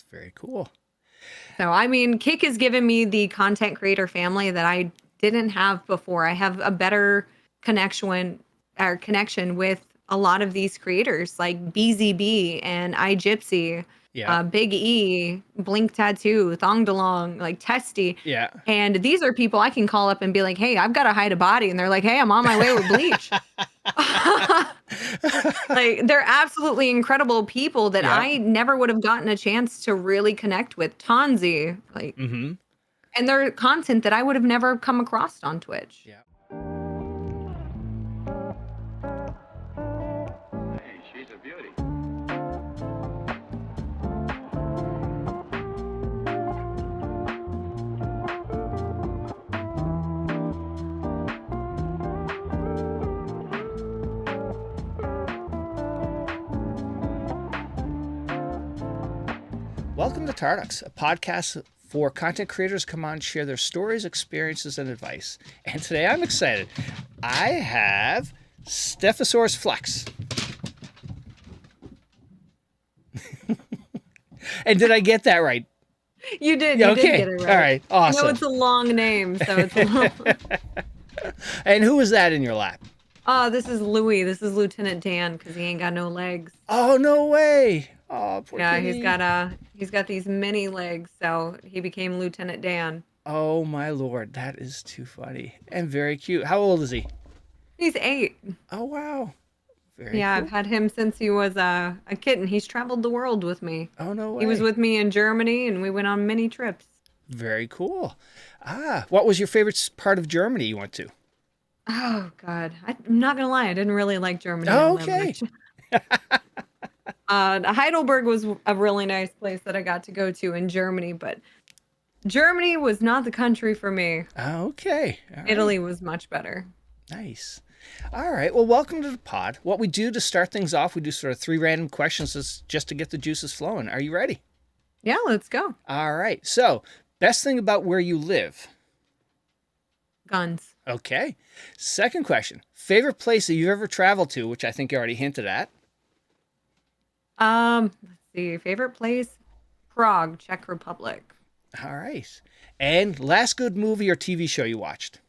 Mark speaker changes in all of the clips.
Speaker 1: That's very cool.
Speaker 2: So, I mean, Kick has given me the content creator family that I didn't have before. I have a better connection with a lot of these creators like BZB and iGypsy,
Speaker 1: Yeah.
Speaker 2: Big E, Blink Tattoo, Thong DeLong, like Testy.
Speaker 1: Yeah.
Speaker 2: And these are people I can call up and be like, hey, I've got to hide a body. And they're like, hey, I'm on my way with bleach. Like, they're absolutely incredible people that
Speaker 1: Yeah.
Speaker 2: I never would have gotten a chance to really connect with. Tonzi, like,
Speaker 1: Mm-hmm.
Speaker 2: and their content that I would have never come across on Twitch.
Speaker 1: Yeah.
Speaker 3: Hey, she's a beauty.
Speaker 1: Welcome to Tarducks, a podcast for content creators come on, share their stories, experiences, and advice. And today I'm excited. I have Stefisaurusflex. And did I get that right?
Speaker 2: You did. You
Speaker 1: Okay.
Speaker 2: did get it right.
Speaker 1: All right. Awesome.
Speaker 2: I know it's a long name, so it's a little...
Speaker 1: And who was that in your lap?
Speaker 2: Oh, this is Louis. This is Lieutenant Dan because he ain't got no legs.
Speaker 1: Oh, no way. Oh, poor
Speaker 2: Yeah,
Speaker 1: kitty.
Speaker 2: he's got these mini legs, so he became Lieutenant Dan.
Speaker 1: Oh, my Lord. That is too funny. And very cute. How old is he?
Speaker 2: He's 8.
Speaker 1: Oh, wow. Very
Speaker 2: Yeah,
Speaker 1: cool.
Speaker 2: I've had him since he was a kitten. He's traveled the world with me.
Speaker 1: Oh, no way.
Speaker 2: He was with me in Germany, and we went on many trips.
Speaker 1: Very cool. What was your favorite part of Germany you went to?
Speaker 2: Oh, God. I'm not going to lie. I didn't really like Germany.
Speaker 1: Oh, okay.
Speaker 2: Heidelberg was a really nice place that I got to go to in Germany, but Germany was not the country for me.
Speaker 1: Okay. All right.
Speaker 2: Italy was much better.
Speaker 1: Nice. All right. Well, welcome to the pod. What we do to start things off, we do sort of 3 random questions just to get the juices flowing. Are you ready?
Speaker 2: Yeah, let's go.
Speaker 1: All right. So, best thing about where you live?
Speaker 2: Guns.
Speaker 1: Okay. Second question. Favorite place that you've ever traveled to, which I think you already hinted at?
Speaker 2: Let's see. Favorite place? Prague, Czech Republic.
Speaker 1: All right. And last good movie or TV show you watched?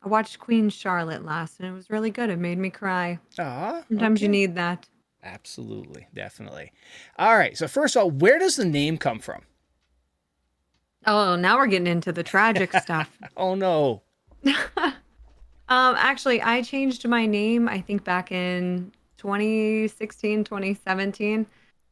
Speaker 2: I watched Queen Charlotte last, and it was really good. It made me cry. Sometimes you
Speaker 1: Okay.
Speaker 2: need that.
Speaker 1: Absolutely. Definitely. All right. So first of all, where does the name come from?
Speaker 2: Oh, now we're getting into the tragic stuff.
Speaker 1: Oh, no.
Speaker 2: Actually, I changed my name, I think back in 2016, 2017.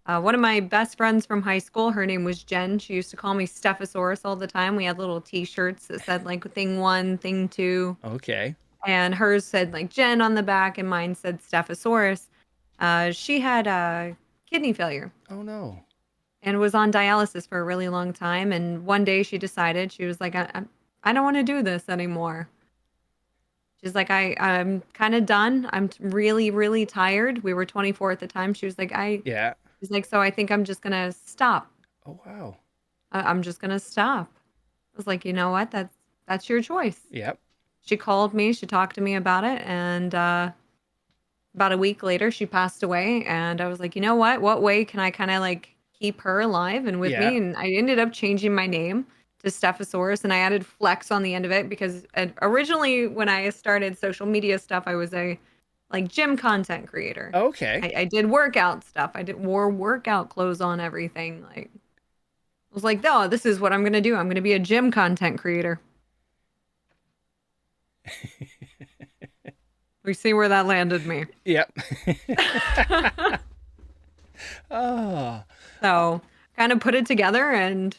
Speaker 2: One of my best friends from high school, her name was Jen. She used to call me Stefisaurus all the time. We had little t-shirts that said like thing 1, thing 2.
Speaker 1: Okay.
Speaker 2: And hers said like Jen on the back and mine said Stefisaurus. She had kidney failure
Speaker 1: Oh, no.
Speaker 2: and was on dialysis for a really long time. And one day she decided, she was like, I don't want to do this anymore. She's like, I'm kind of done. I'm really, really tired. We were 24 at the time. She was like,
Speaker 1: Yeah.
Speaker 2: she's like, so I think I'm just going to stop.
Speaker 1: Oh, wow.
Speaker 2: I'm just going to stop. I was like, you know what? That's your choice.
Speaker 1: Yep.
Speaker 2: She called me. She talked to me about it. And about a week later, she passed away. And I was like, you know what? What way can I kind of like keep her alive and with
Speaker 1: Yeah.
Speaker 2: me? And I ended up changing my name to Stefisaurus, and I added flex on the end of it because originally when I started social media stuff, I was a like gym content creator.
Speaker 1: Okay.
Speaker 2: I did workout stuff. Wore workout clothes on everything. Like I was like, no, this is what I'm gonna do. I'm gonna be a gym content creator. We see where that landed me.
Speaker 1: Yep. Oh.
Speaker 2: So kind of put it together, and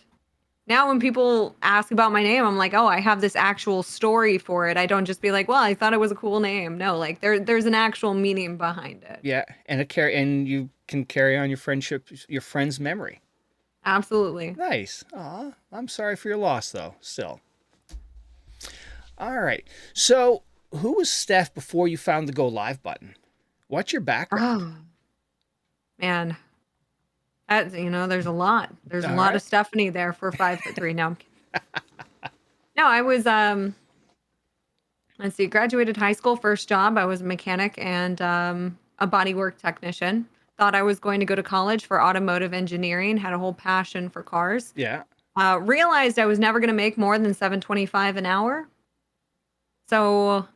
Speaker 2: now when people ask about my name, I'm like, oh, I have this actual story for it. I don't just be like, well, I thought it was a cool name. No, like there's an actual meaning behind it.
Speaker 1: Yeah. And you can carry on your friendship, your friend's memory.
Speaker 2: Absolutely.
Speaker 1: Nice. Aw. I'm sorry for your loss, though, still. All right. So, who was Steph before you found the go live button? What's your background?
Speaker 2: Oh, man. There's a lot. There's a
Speaker 1: All
Speaker 2: lot
Speaker 1: right.
Speaker 2: of Stephanie there for 5'3". No, I'm kidding. No, I was let's see, graduated high school, first job. I was a mechanic, and a bodywork technician. Thought I was going to go to college for automotive engineering. Had a whole passion for cars.
Speaker 1: Yeah.
Speaker 2: Realized I was never going to make more than $7.25 an hour. So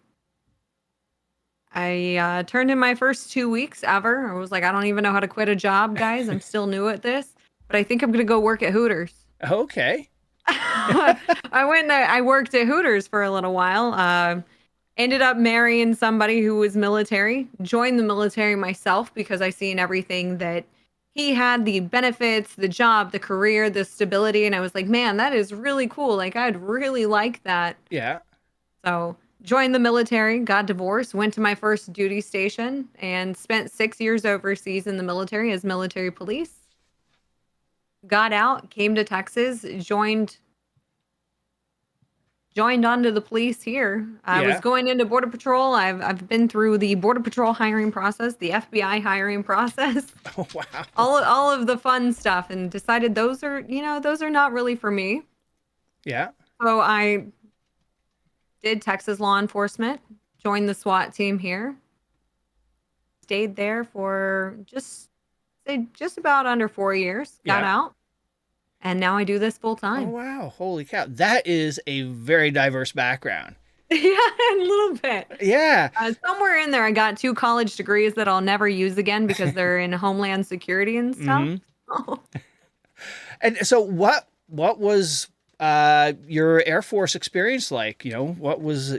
Speaker 2: I turned in my first 2 weeks ever. I was like, I don't even know how to quit a job, guys. I'm still new at this, but I think I'm going to go work at Hooters.
Speaker 1: Okay.
Speaker 2: I worked at Hooters for a little while. Ended up marrying somebody who was military. Joined the military myself because I seen everything that he had, the benefits, the job, the career, the stability. And I was like, man, that is really cool. Like, I'd really like that.
Speaker 1: Yeah.
Speaker 2: So joined the military, got divorced, went to my first duty station, and spent 6 years overseas in the military as military police. Got out, came to Texas, joined onto the police here. I was going into Border Patrol. I've been through the Border Patrol hiring process, the FBI hiring process.
Speaker 1: Oh, wow.
Speaker 2: All of the fun stuff, and decided those are not really for me.
Speaker 1: Yeah.
Speaker 2: So I did Texas law enforcement, joined the SWAT team here. Stayed there for just about under 4 years. Got out. And now I do this full time.
Speaker 1: Oh, wow. Holy cow. That is a very diverse background.
Speaker 2: Yeah, a little bit.
Speaker 1: Yeah.
Speaker 2: Somewhere in there, I got 2 college degrees that I'll never use again because they're in Homeland Security and stuff.
Speaker 1: Mm-hmm. And so what was your Air Force experience like? What was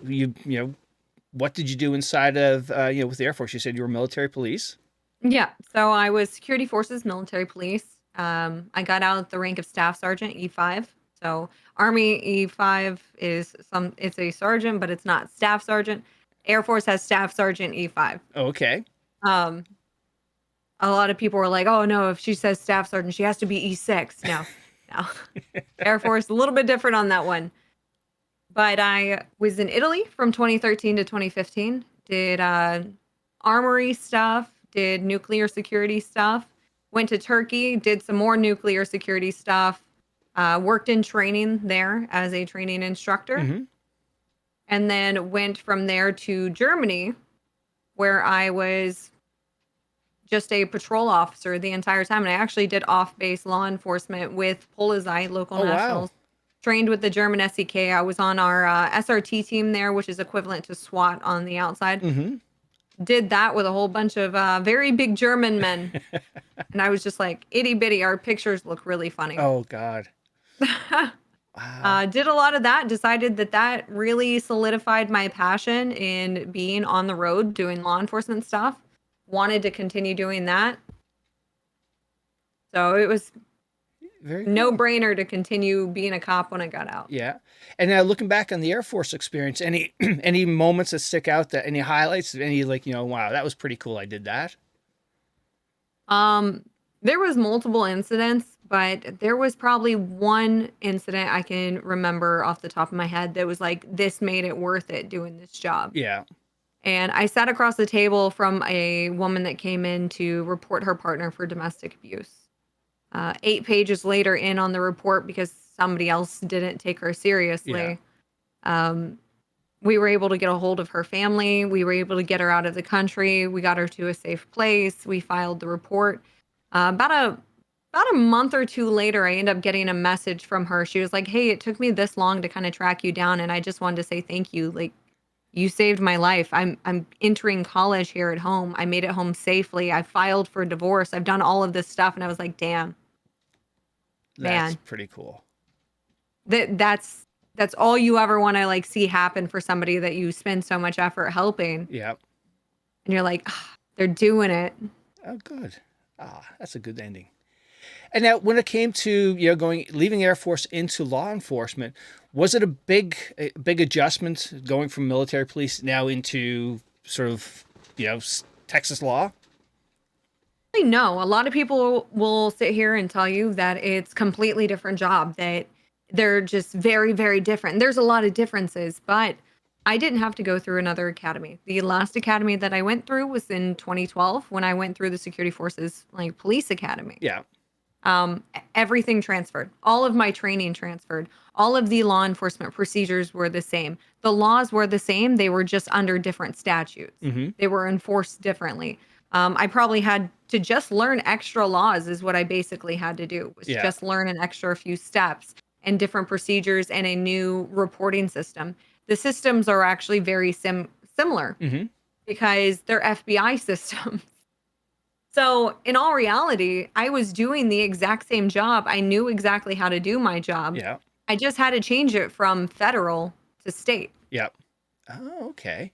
Speaker 1: what did you do inside of, with the Air Force? You said you were military police.
Speaker 2: Yeah. So I was security forces, military police. I got out at the rank of Staff Sergeant E5. So Army E5 it's a sergeant, but it's not Staff Sergeant. Air Force has Staff Sergeant E5.
Speaker 1: Okay.
Speaker 2: A lot of people were like, oh no, if she says Staff Sergeant, she has to be E6. No. Air Force, a little bit different on that one. But I was in Italy from 2013 to 2015. Did armory stuff, did nuclear security stuff. Went to Turkey, did some more nuclear security stuff, worked in training there as a training instructor, and then went from there to Germany, where I was just a patrol officer the entire time. And I actually did off-base law enforcement with Polizei, local nationals. Wow. Trained with the German SEK. I was on our SRT team there, which is equivalent to SWAT on the outside. Mm-hmm. Did that with a whole bunch of very big German men. And I was just like, itty bitty. Our pictures look really funny.
Speaker 1: Oh, God. Wow.
Speaker 2: Did a lot of that. Decided that really solidified my passion in being on the road, doing law enforcement stuff. Wanted to continue doing that. So it was very no-brainer to continue being a cop when I got out.
Speaker 1: Yeah. And now looking back on the Air Force experience, any moments that stick out, any highlights, any wow, that was pretty cool. I did that.
Speaker 2: There was multiple incidents, but there was probably one incident I can remember off the top of my head that was like, this made it worth it doing this job.
Speaker 1: Yeah.
Speaker 2: And I sat across the table from a woman that came in to report her partner for domestic abuse. 8 pages later in on the report because somebody else didn't take her seriously. Yeah. We were able to get a hold of her family. We were able to get her out of the country. We got her to a safe place. We filed the report. About a month or 2 later, I ended up getting a message from her. She was like, hey, it took me this long to kind of track you down. And I just wanted to say thank you. Like, you saved my life. I'm entering college here at home. I made it home safely. I filed for divorce. I've done all of this stuff. And I was like, damn.
Speaker 1: That's pretty cool.
Speaker 2: That's all you ever want to see happen for somebody that you spend so much effort helping.
Speaker 1: Yep.
Speaker 2: And you're like, they're doing it.
Speaker 1: Oh, good. That's a good ending. And now when it came to, leaving Air Force into law enforcement, was it a big adjustment going from military police now into sort of, Texas law?
Speaker 2: No, a lot of people will sit here and tell you that it's completely different job, that they're just very, very different. There's a lot of differences, but I didn't have to go through another academy. The last academy that I went through was in 2012 when I went through the Security Forces police academy.
Speaker 1: Yeah.
Speaker 2: Everything transferred. All of my training transferred. All of the law enforcement procedures were the same. The laws were the same. They were just under different statutes. Mm-hmm. They were enforced differently. I probably had to just learn extra laws is what I basically had to do, was
Speaker 1: Yeah.
Speaker 2: just learn an extra few steps and different procedures and a new reporting system. The systems are actually very similar
Speaker 1: Mm-hmm.
Speaker 2: because they're FBI systems. So in all reality, I was doing the exact same job. I knew exactly how to do my job.
Speaker 1: Yeah.
Speaker 2: I just had to change it from federal to state.
Speaker 1: Yeah. Oh, okay.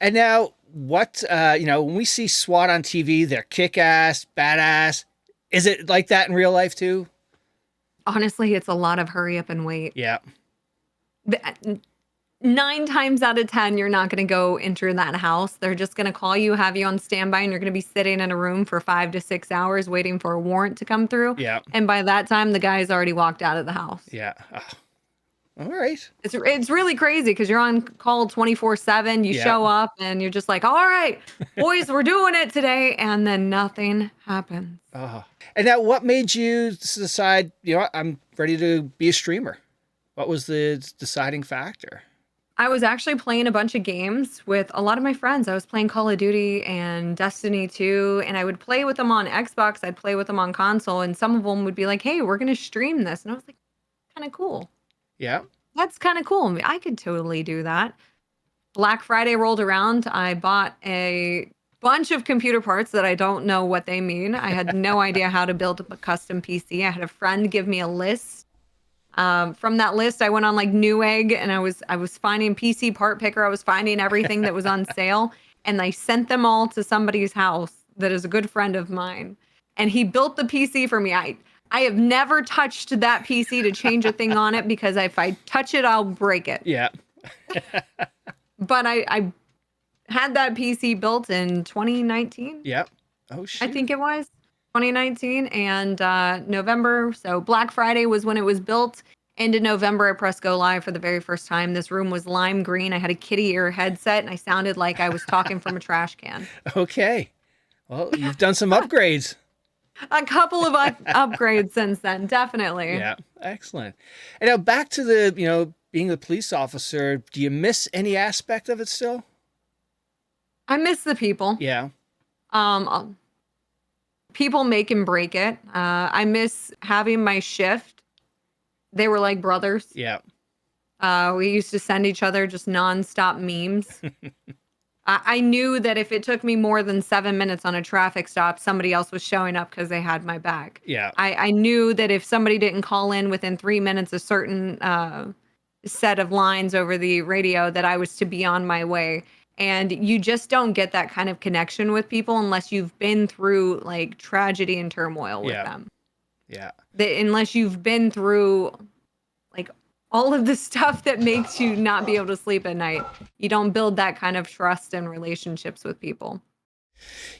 Speaker 1: And now, what, when we see SWAT on TV, they're kick-ass, badass. Is it like that in real life too?
Speaker 2: Honestly, it's a lot of hurry up and wait.
Speaker 1: Yeah.
Speaker 2: 9 times out of 10, you're not going to go enter that house. They're just going to call you, have you on standby, and you're going to be sitting in a room for 5 to 6 hours waiting for a warrant to come through.
Speaker 1: Yeah.
Speaker 2: And by that time, the guy's already walked out of the house.
Speaker 1: Yeah. Oh. All right.
Speaker 2: It's really crazy because you're on call 24/7. You
Speaker 1: Yeah.
Speaker 2: show up and you're just like, all right, boys, we're doing it today. And then nothing happens.
Speaker 1: Oh. And now, what made you decide, I'm ready to be a streamer? What was the deciding factor?
Speaker 2: I was actually playing a bunch of games with a lot of my friends. I was playing Call of Duty and Destiny 2, and I would play with them on Xbox. I'd play with them on console, and some of them would be like, hey, we're going to stream this. And I was like, kind of cool.
Speaker 1: Yeah.
Speaker 2: That's kind of cool. I could totally do that. Black Friday rolled around. I bought a bunch of computer parts that I don't know what they mean. I had no idea how to build a custom PC. I had a friend give me a list. From that list, I went on like Newegg, and I was finding PC part picker. I was finding everything that was on sale, and I sent them all to somebody's house that is a good friend of mine, and he built the PC for me. I have never touched that PC to change a thing on it because if I touch it, I'll break it.
Speaker 1: Yeah.
Speaker 2: But I had that PC built in 2019.
Speaker 1: Yeah. Oh, shit.
Speaker 2: I think it was 2019 and November. So Black Friday was when it was built. End of November, I pressed go live for the very first time. This room was lime green. I had a kitty ear headset and I sounded like I was talking from a trash can.
Speaker 1: Okay. Well, you've done some upgrades.
Speaker 2: A couple of upgrades since then, definitely.
Speaker 1: Yeah. Excellent. And now back to the, being a police officer, do you miss any aspect of it still?
Speaker 2: I miss the people.
Speaker 1: Yeah.
Speaker 2: People make and break it. I miss having my shift. They were like brothers.
Speaker 1: Yeah.
Speaker 2: We used to send each other just nonstop memes. I knew that if it took me more than 7 minutes on a traffic stop, somebody else was showing up because they had my back.
Speaker 1: Yeah.
Speaker 2: I knew that if somebody didn't call in within 3 minutes, a certain set of lines over the radio, that I was to be on my way. And you just don't get that kind of connection with people unless you've been through like tragedy and turmoil with them.
Speaker 1: Yeah.
Speaker 2: Unless you've been through like all of the stuff that makes you not be able to sleep at night, you don't build that kind of trust and relationships with people.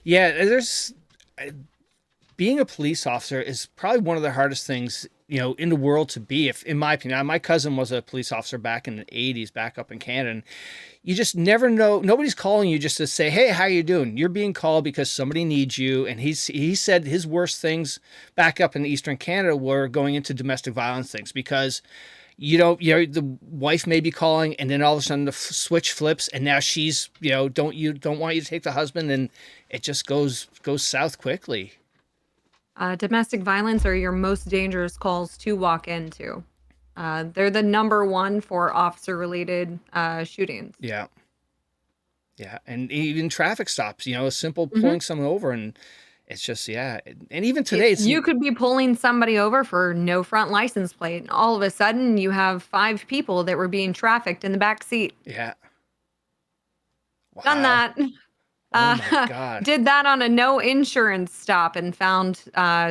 Speaker 1: Yeah. Being a police officer is probably one of the hardest things, in the world to be, if in my opinion. My cousin was a police officer back in the 80s, back up in Canada. And you just never know. Nobody's calling you just to say, hey, how you doing? You're being called because somebody needs you. And he said his worst things back up in Eastern Canada were going into domestic violence things because the wife may be calling and then all of a sudden the switch flips and now she's, don't want you to take the husband, and it just goes south quickly.
Speaker 2: Domestic violence are your most dangerous calls to walk into. They're the number one for officer-related shootings.
Speaker 1: Yeah. Yeah. And even traffic stops, a simple pulling someone over, and it's just, yeah. And even today,
Speaker 2: you could be pulling somebody over for no front license plate, and all of a sudden you have 5 people that were being trafficked in the back seat.
Speaker 1: Yeah. Wow.
Speaker 2: Done that.
Speaker 1: Oh my God.
Speaker 2: Did that on a no insurance stop and found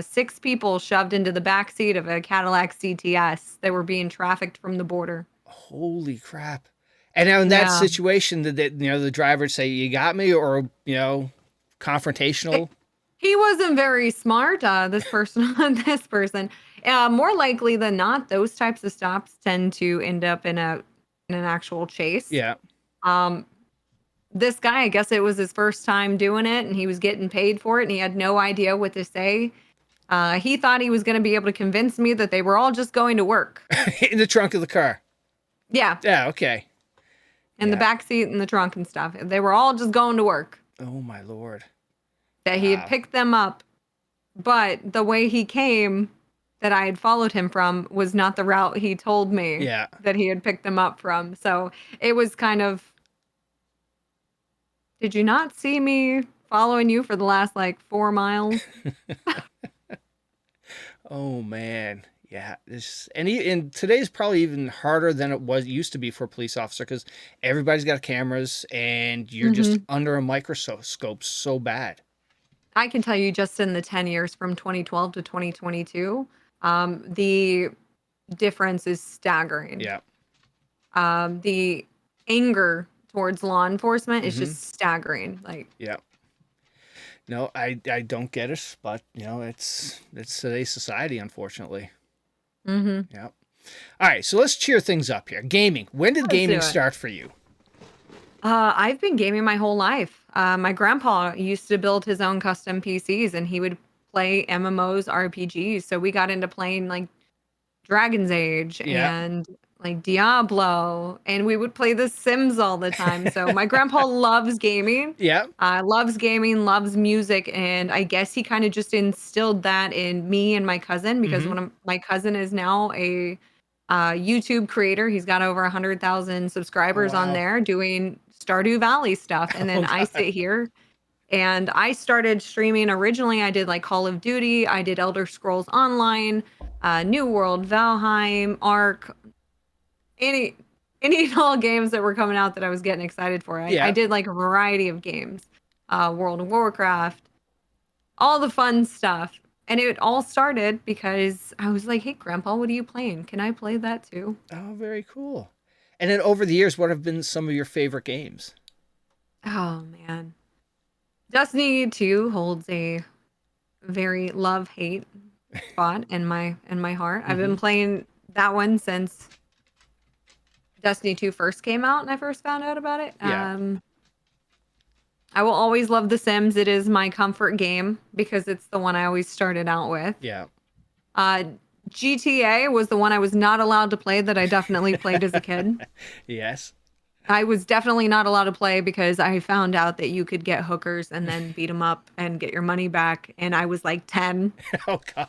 Speaker 2: 6 people shoved into the back seat of a Cadillac CTS that were being trafficked from the border.
Speaker 1: Holy crap. And now in that situation, did the driver say, you got me, or, confrontational?
Speaker 2: He wasn't very smart, this person. More likely than not, those types of stops tend to end up in an actual chase.
Speaker 1: Yeah.
Speaker 2: This guy, I guess it was his first time doing it, and he was getting paid for it, and he had no idea what to say. He thought he was going to be able to convince me that they were all just going to work.
Speaker 1: In the trunk of the car.
Speaker 2: Yeah.
Speaker 1: Yeah, okay.
Speaker 2: In the back seat and the trunk and stuff. They were all just going to work.
Speaker 1: Oh, my Lord.
Speaker 2: that he had
Speaker 1: Wow.
Speaker 2: picked them up, but the way he came that I had followed him from was not the route he told me
Speaker 1: Yeah.
Speaker 2: that he had picked them up from. So it was kind of, did you not see me following you for the last like 4 miles?
Speaker 1: Oh man. Yeah. And today's probably even harder than it used to be for a police officer because everybody's got cameras and you're just under a microscope so bad.
Speaker 2: I can tell you just in the 10 years from 2012 to 2022, the difference is staggering.
Speaker 1: Yeah.
Speaker 2: The anger towards law enforcement is
Speaker 1: Mm-hmm.
Speaker 2: just staggering. Like,
Speaker 1: Yeah. No, I don't get it, but you know, it's today's society, unfortunately. Yeah. All right, so let's cheer things up here. Gaming. When did
Speaker 2: Let's do
Speaker 1: gaming
Speaker 2: it.
Speaker 1: start for you?
Speaker 2: I've been gaming my whole life. My grandpa used to build his own custom PCs and he would play MMOs, RPGs. So we got into playing like Dragon's Age
Speaker 1: Yeah.
Speaker 2: and like Diablo, and we would play The Sims all the time. So my grandpa loves gaming.
Speaker 1: Yeah.
Speaker 2: Loves gaming, loves music, and I guess he kind of just instilled that in me and my cousin because one of my cousin is now a YouTube creator. He's got over 100,000 subscribers on
Speaker 1: wow.
Speaker 2: there doing Stardew Valley stuff, and then I
Speaker 1: God.
Speaker 2: sit here and I started streaming. Originally, I did like Call of Duty, I did Elder Scrolls Online, New World, Valheim, Ark, any and all games that were coming out that I was getting excited for.
Speaker 1: Yeah.
Speaker 2: I did like a variety of games, World of Warcraft, all the fun stuff. And it all started because I was like, hey, Grandpa, what are you playing? Can I play that too?
Speaker 1: Oh, very cool. And then over the years, what have been some of your favorite games?
Speaker 2: Oh, man. Destiny 2 holds a very love-hate spot in my heart. I've been playing that one since Destiny 2 first came out and I first found out about it.
Speaker 1: Yeah.
Speaker 2: I will always love The Sims. It is my comfort game because it's the one I always started out with.
Speaker 1: Yeah.
Speaker 2: GTA was the one I was not allowed to play that I definitely played as a kid.
Speaker 1: Yes.
Speaker 2: I was definitely not allowed to play because I found out that you could get hookers and then beat them up and get your money back. And I was like 10.
Speaker 1: Oh, God.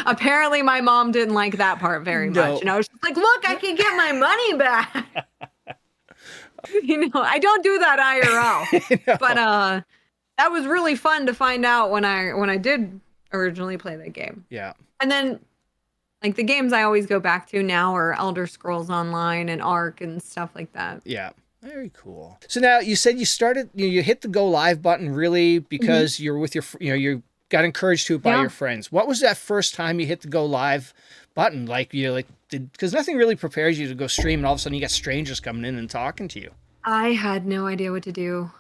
Speaker 2: Apparently, my mom didn't like that part very
Speaker 1: No.
Speaker 2: much. And I was just like, look, I can get my money back. I don't do that IRL.
Speaker 1: No.
Speaker 2: But that was really fun to find out when I did originally play that game.
Speaker 1: Yeah.
Speaker 2: And then like the games I always go back to now are Elder Scrolls Online and Ark and stuff like that.
Speaker 1: Yeah. Very cool. So now you said you started, you hit the go live button really because you're with your, you got encouraged to it by
Speaker 2: Yeah.
Speaker 1: your friends. What was that first time you hit the go live button? Like because nothing really prepares you to go stream and all of a sudden you got strangers coming in and talking to you.
Speaker 2: I had no idea what to do.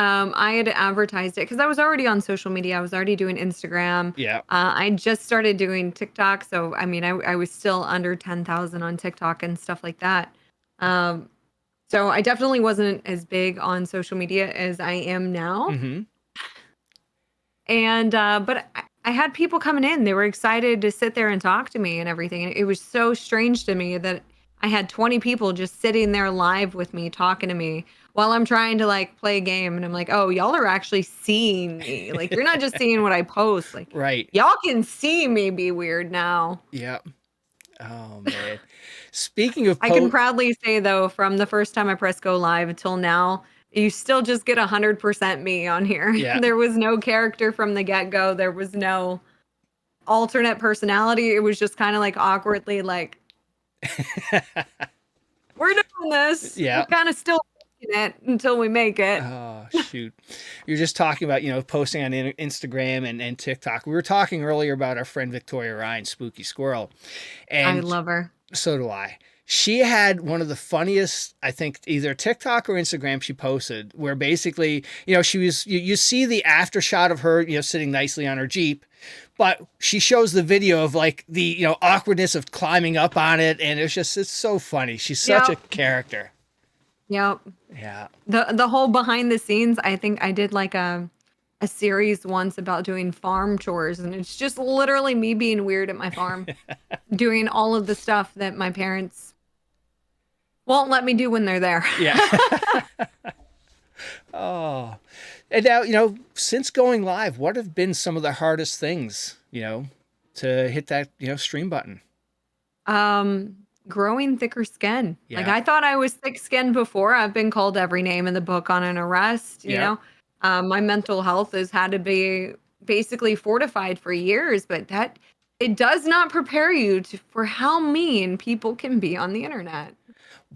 Speaker 2: I had advertised it because I was already on social media. I was already doing Instagram.
Speaker 1: Yeah.
Speaker 2: I just started doing TikTok. So, I mean, I was still under 10,000 on TikTok and stuff like that. So I definitely wasn't as big on social media as I am now.
Speaker 1: Mm-hmm.
Speaker 2: And, but I had people coming in. They were excited to sit there and talk to me and everything. And it was so strange to me that I had 20 people just sitting there live with me, talking to me while I'm trying to like play a game. And I'm like, oh, y'all are actually seeing me. Like, you're not just seeing what I post. Like,
Speaker 1: Right.
Speaker 2: y'all can see me be weird now.
Speaker 1: Yeah. Oh, man. Speaking of
Speaker 2: I can proudly say, though, from the first time I pressed go live until now, you still just get 100% me on here.
Speaker 1: Yeah.
Speaker 2: There was no character from the get-go. There was no alternate personality. It was just kind of like awkwardly like, we're doing this.
Speaker 1: Yeah.
Speaker 2: We're kind of still making it until we make it.
Speaker 1: Oh, shoot. You're just talking about, posting on Instagram and TikTok. We were talking earlier about our friend Victoria Ryan, Spooky Squirrel. And
Speaker 2: I love her.
Speaker 1: So do I. She had one of the funniest, I think, either TikTok or Instagram she posted, where basically, she was, you see the after shot of her, sitting nicely on her Jeep, but she shows the video of like the, awkwardness of climbing up on it. And it's so funny. She's such a character.
Speaker 2: Yep.
Speaker 1: Yeah.
Speaker 2: The whole behind the scenes, I think I did like a series once about doing farm chores, and it's just literally me being weird at my farm, doing all of the stuff that my parents won't let me do when they're there.
Speaker 1: Yeah. Oh, and now, since going live, what have been some of the hardest things, to hit that, stream button?
Speaker 2: Growing thicker skin. Like,
Speaker 1: Yeah.
Speaker 2: I thought I was thick-skinned before. I've been called every name in the book on an arrest, you
Speaker 1: Yeah.
Speaker 2: know. My mental health has had to be basically fortified for years, but it does not prepare you for how mean people can be on the internet.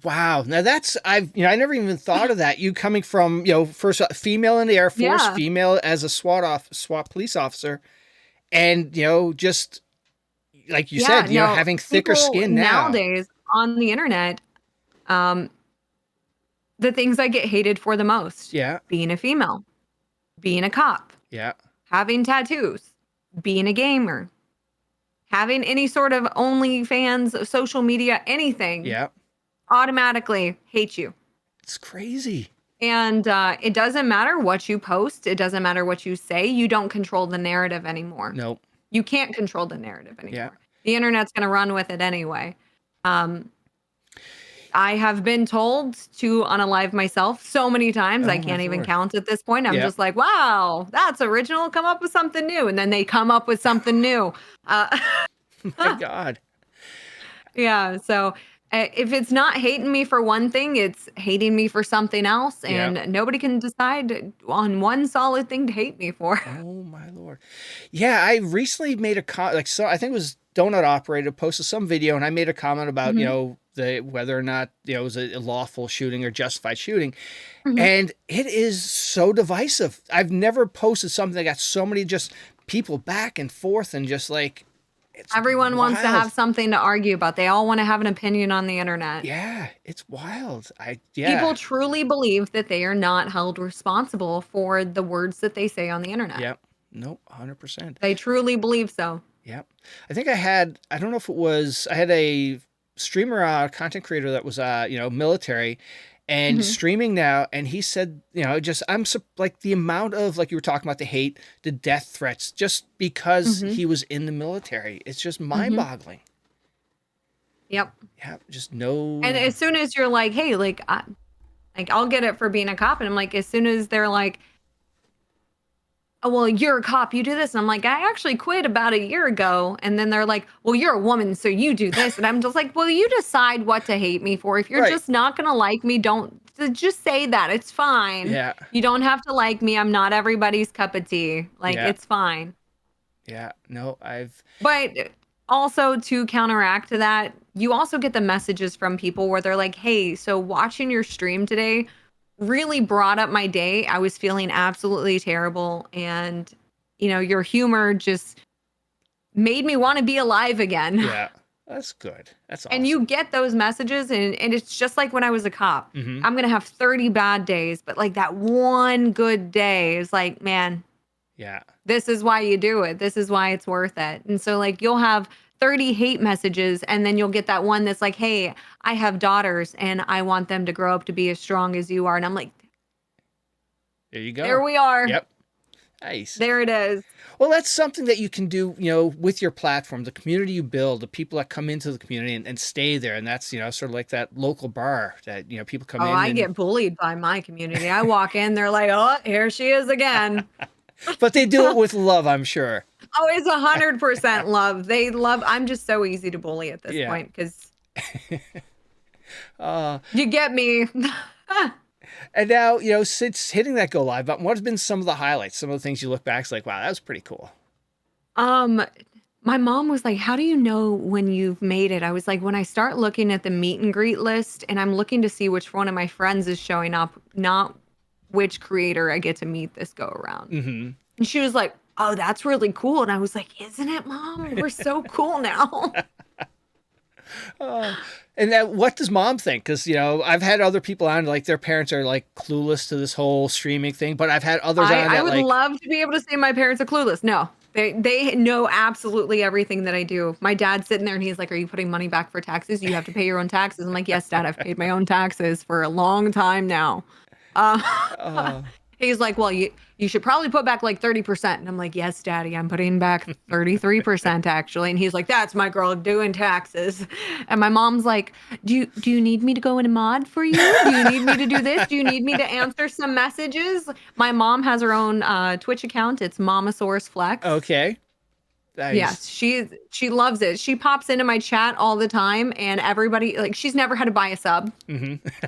Speaker 1: Wow. Now I never even thought of that. You coming from, first female in the Air Force,
Speaker 2: Yeah.
Speaker 1: female as a SWAT police officer, and, just like you said,
Speaker 2: no,
Speaker 1: having thicker
Speaker 2: people
Speaker 1: skin now.
Speaker 2: nowadays on the internet, the things I get hated for the most.
Speaker 1: Yeah.
Speaker 2: Being a female, being a cop,
Speaker 1: Yeah.
Speaker 2: having tattoos, being a gamer, having any sort of OnlyFans, social media, anything.
Speaker 1: Yeah.
Speaker 2: Automatically hate you.
Speaker 1: It's crazy.
Speaker 2: And it doesn't matter what you post. It doesn't matter what you say. You don't control the narrative anymore.
Speaker 1: Nope.
Speaker 2: You can't control the narrative anymore.
Speaker 1: Yeah.
Speaker 2: The internet's going to run with it anyway. I have been told to unalive myself so many times. I can't even count at this point. I'm just like, wow, that's original. Come up with something new. And then they come up with something new.
Speaker 1: My God.
Speaker 2: Yeah. So if it's not hating me for one thing, it's hating me for something else. And nobody can decide on one solid thing to hate me for.
Speaker 1: Oh, my Lord. Yeah, I recently made I think it was Donut Operator posted some video, and I made a comment about, whether or not, it was a lawful shooting or justified shooting. And it is so divisive. I've never posted something that got so many just people back and forth and just like,
Speaker 2: everyone wants to have something to argue about. They all want to have an opinion on the internet.
Speaker 1: Yeah, it's wild.
Speaker 2: People truly believe that they are not held responsible for the words that they say on the internet.
Speaker 1: Yep. Nope, 100%.
Speaker 2: They truly believe so.
Speaker 1: Yep. I think I don't know if it was, I had a streamer, content creator that was, military and streaming now. And he said, I'm like the amount of, like you were talking about, the hate, the death threats, just because he was in the military. It's just mind boggling.
Speaker 2: Yep.
Speaker 1: Yeah. Just no.
Speaker 2: And as soon as you're like, hey, I'll get it for being a cop. And I'm like, as soon as they're like, oh, well, you're a cop, you do this. And I'm like, I actually quit about a year ago. And then they're like, well, you're a woman, so you do this. And I'm just like, well, you decide what to hate me for. If you're just not going to like me, don't just say that. It's fine.
Speaker 1: Yeah.
Speaker 2: You don't have to like me. I'm not everybody's cup of tea. It's fine.
Speaker 1: Yeah. No,
Speaker 2: But also to counteract to that, you also get the messages from people where they're like, hey, so watching your stream today really brought up my day. I was feeling absolutely terrible. And, your humor just made me want to be alive again.
Speaker 1: Yeah, that's good. That's awesome.
Speaker 2: And you get those messages, and it's just like when I was a cop. I'm going to have 30 bad days, but like that one good day is like, man, this is why you do it. This is why it's worth it. And so like you'll have 30 hate messages, and then you'll get that one that's like, hey, I have daughters and I want them to grow up to be as strong as you are. And I'm like,
Speaker 1: there you go.
Speaker 2: There we are.
Speaker 1: Yep. Nice.
Speaker 2: There it is.
Speaker 1: Well, that's something that you can do, with your platform, the community you build, the people that come into the community and stay there. And that's, sort of like that local bar that, people come in.
Speaker 2: I get bullied by my community. I walk in, they're like, oh, here she is again.
Speaker 1: But they do it with love, I'm sure.
Speaker 2: Oh, it's 100% love. They love. I'm just so easy to bully at this point because you get me.
Speaker 1: And now, since hitting that go live button, what has been some of the highlights? Some of the things you look back, it's like, wow, that was pretty cool.
Speaker 2: My mom was like, how do you know when you've made it? I was like, when I start looking at the meet and greet list and I'm looking to see which one of my friends is showing up, not which creator I get to meet this go around. And she was like, oh, that's really cool. And I was like, isn't it, Mom? We're so cool now.
Speaker 1: And then what does Mom think? Because, I've had other people on, like, their parents are, like, clueless to this whole streaming thing. But I've had others on that,
Speaker 2: I would love to be able to say my parents are clueless. No, they know absolutely everything that I do. My dad's sitting there and he's like, are you putting money back for taxes? You have to pay your own taxes. I'm like, yes, Dad, I've paid my own taxes for a long time now. He's like, well, you should probably put back like 30%. And I'm like, yes, Daddy, I'm putting back 33% actually. And he's like, that's my girl doing taxes. And my mom's like, do you need me to go in a mod for you? Do you need me to do this? Do you need me to answer some messages? My mom has her own Twitch account. It's Momasaurusflex.
Speaker 1: Okay. Nice.
Speaker 2: Yes, she loves it. She pops into my chat all the time, and everybody, like, she's never had to buy a sub.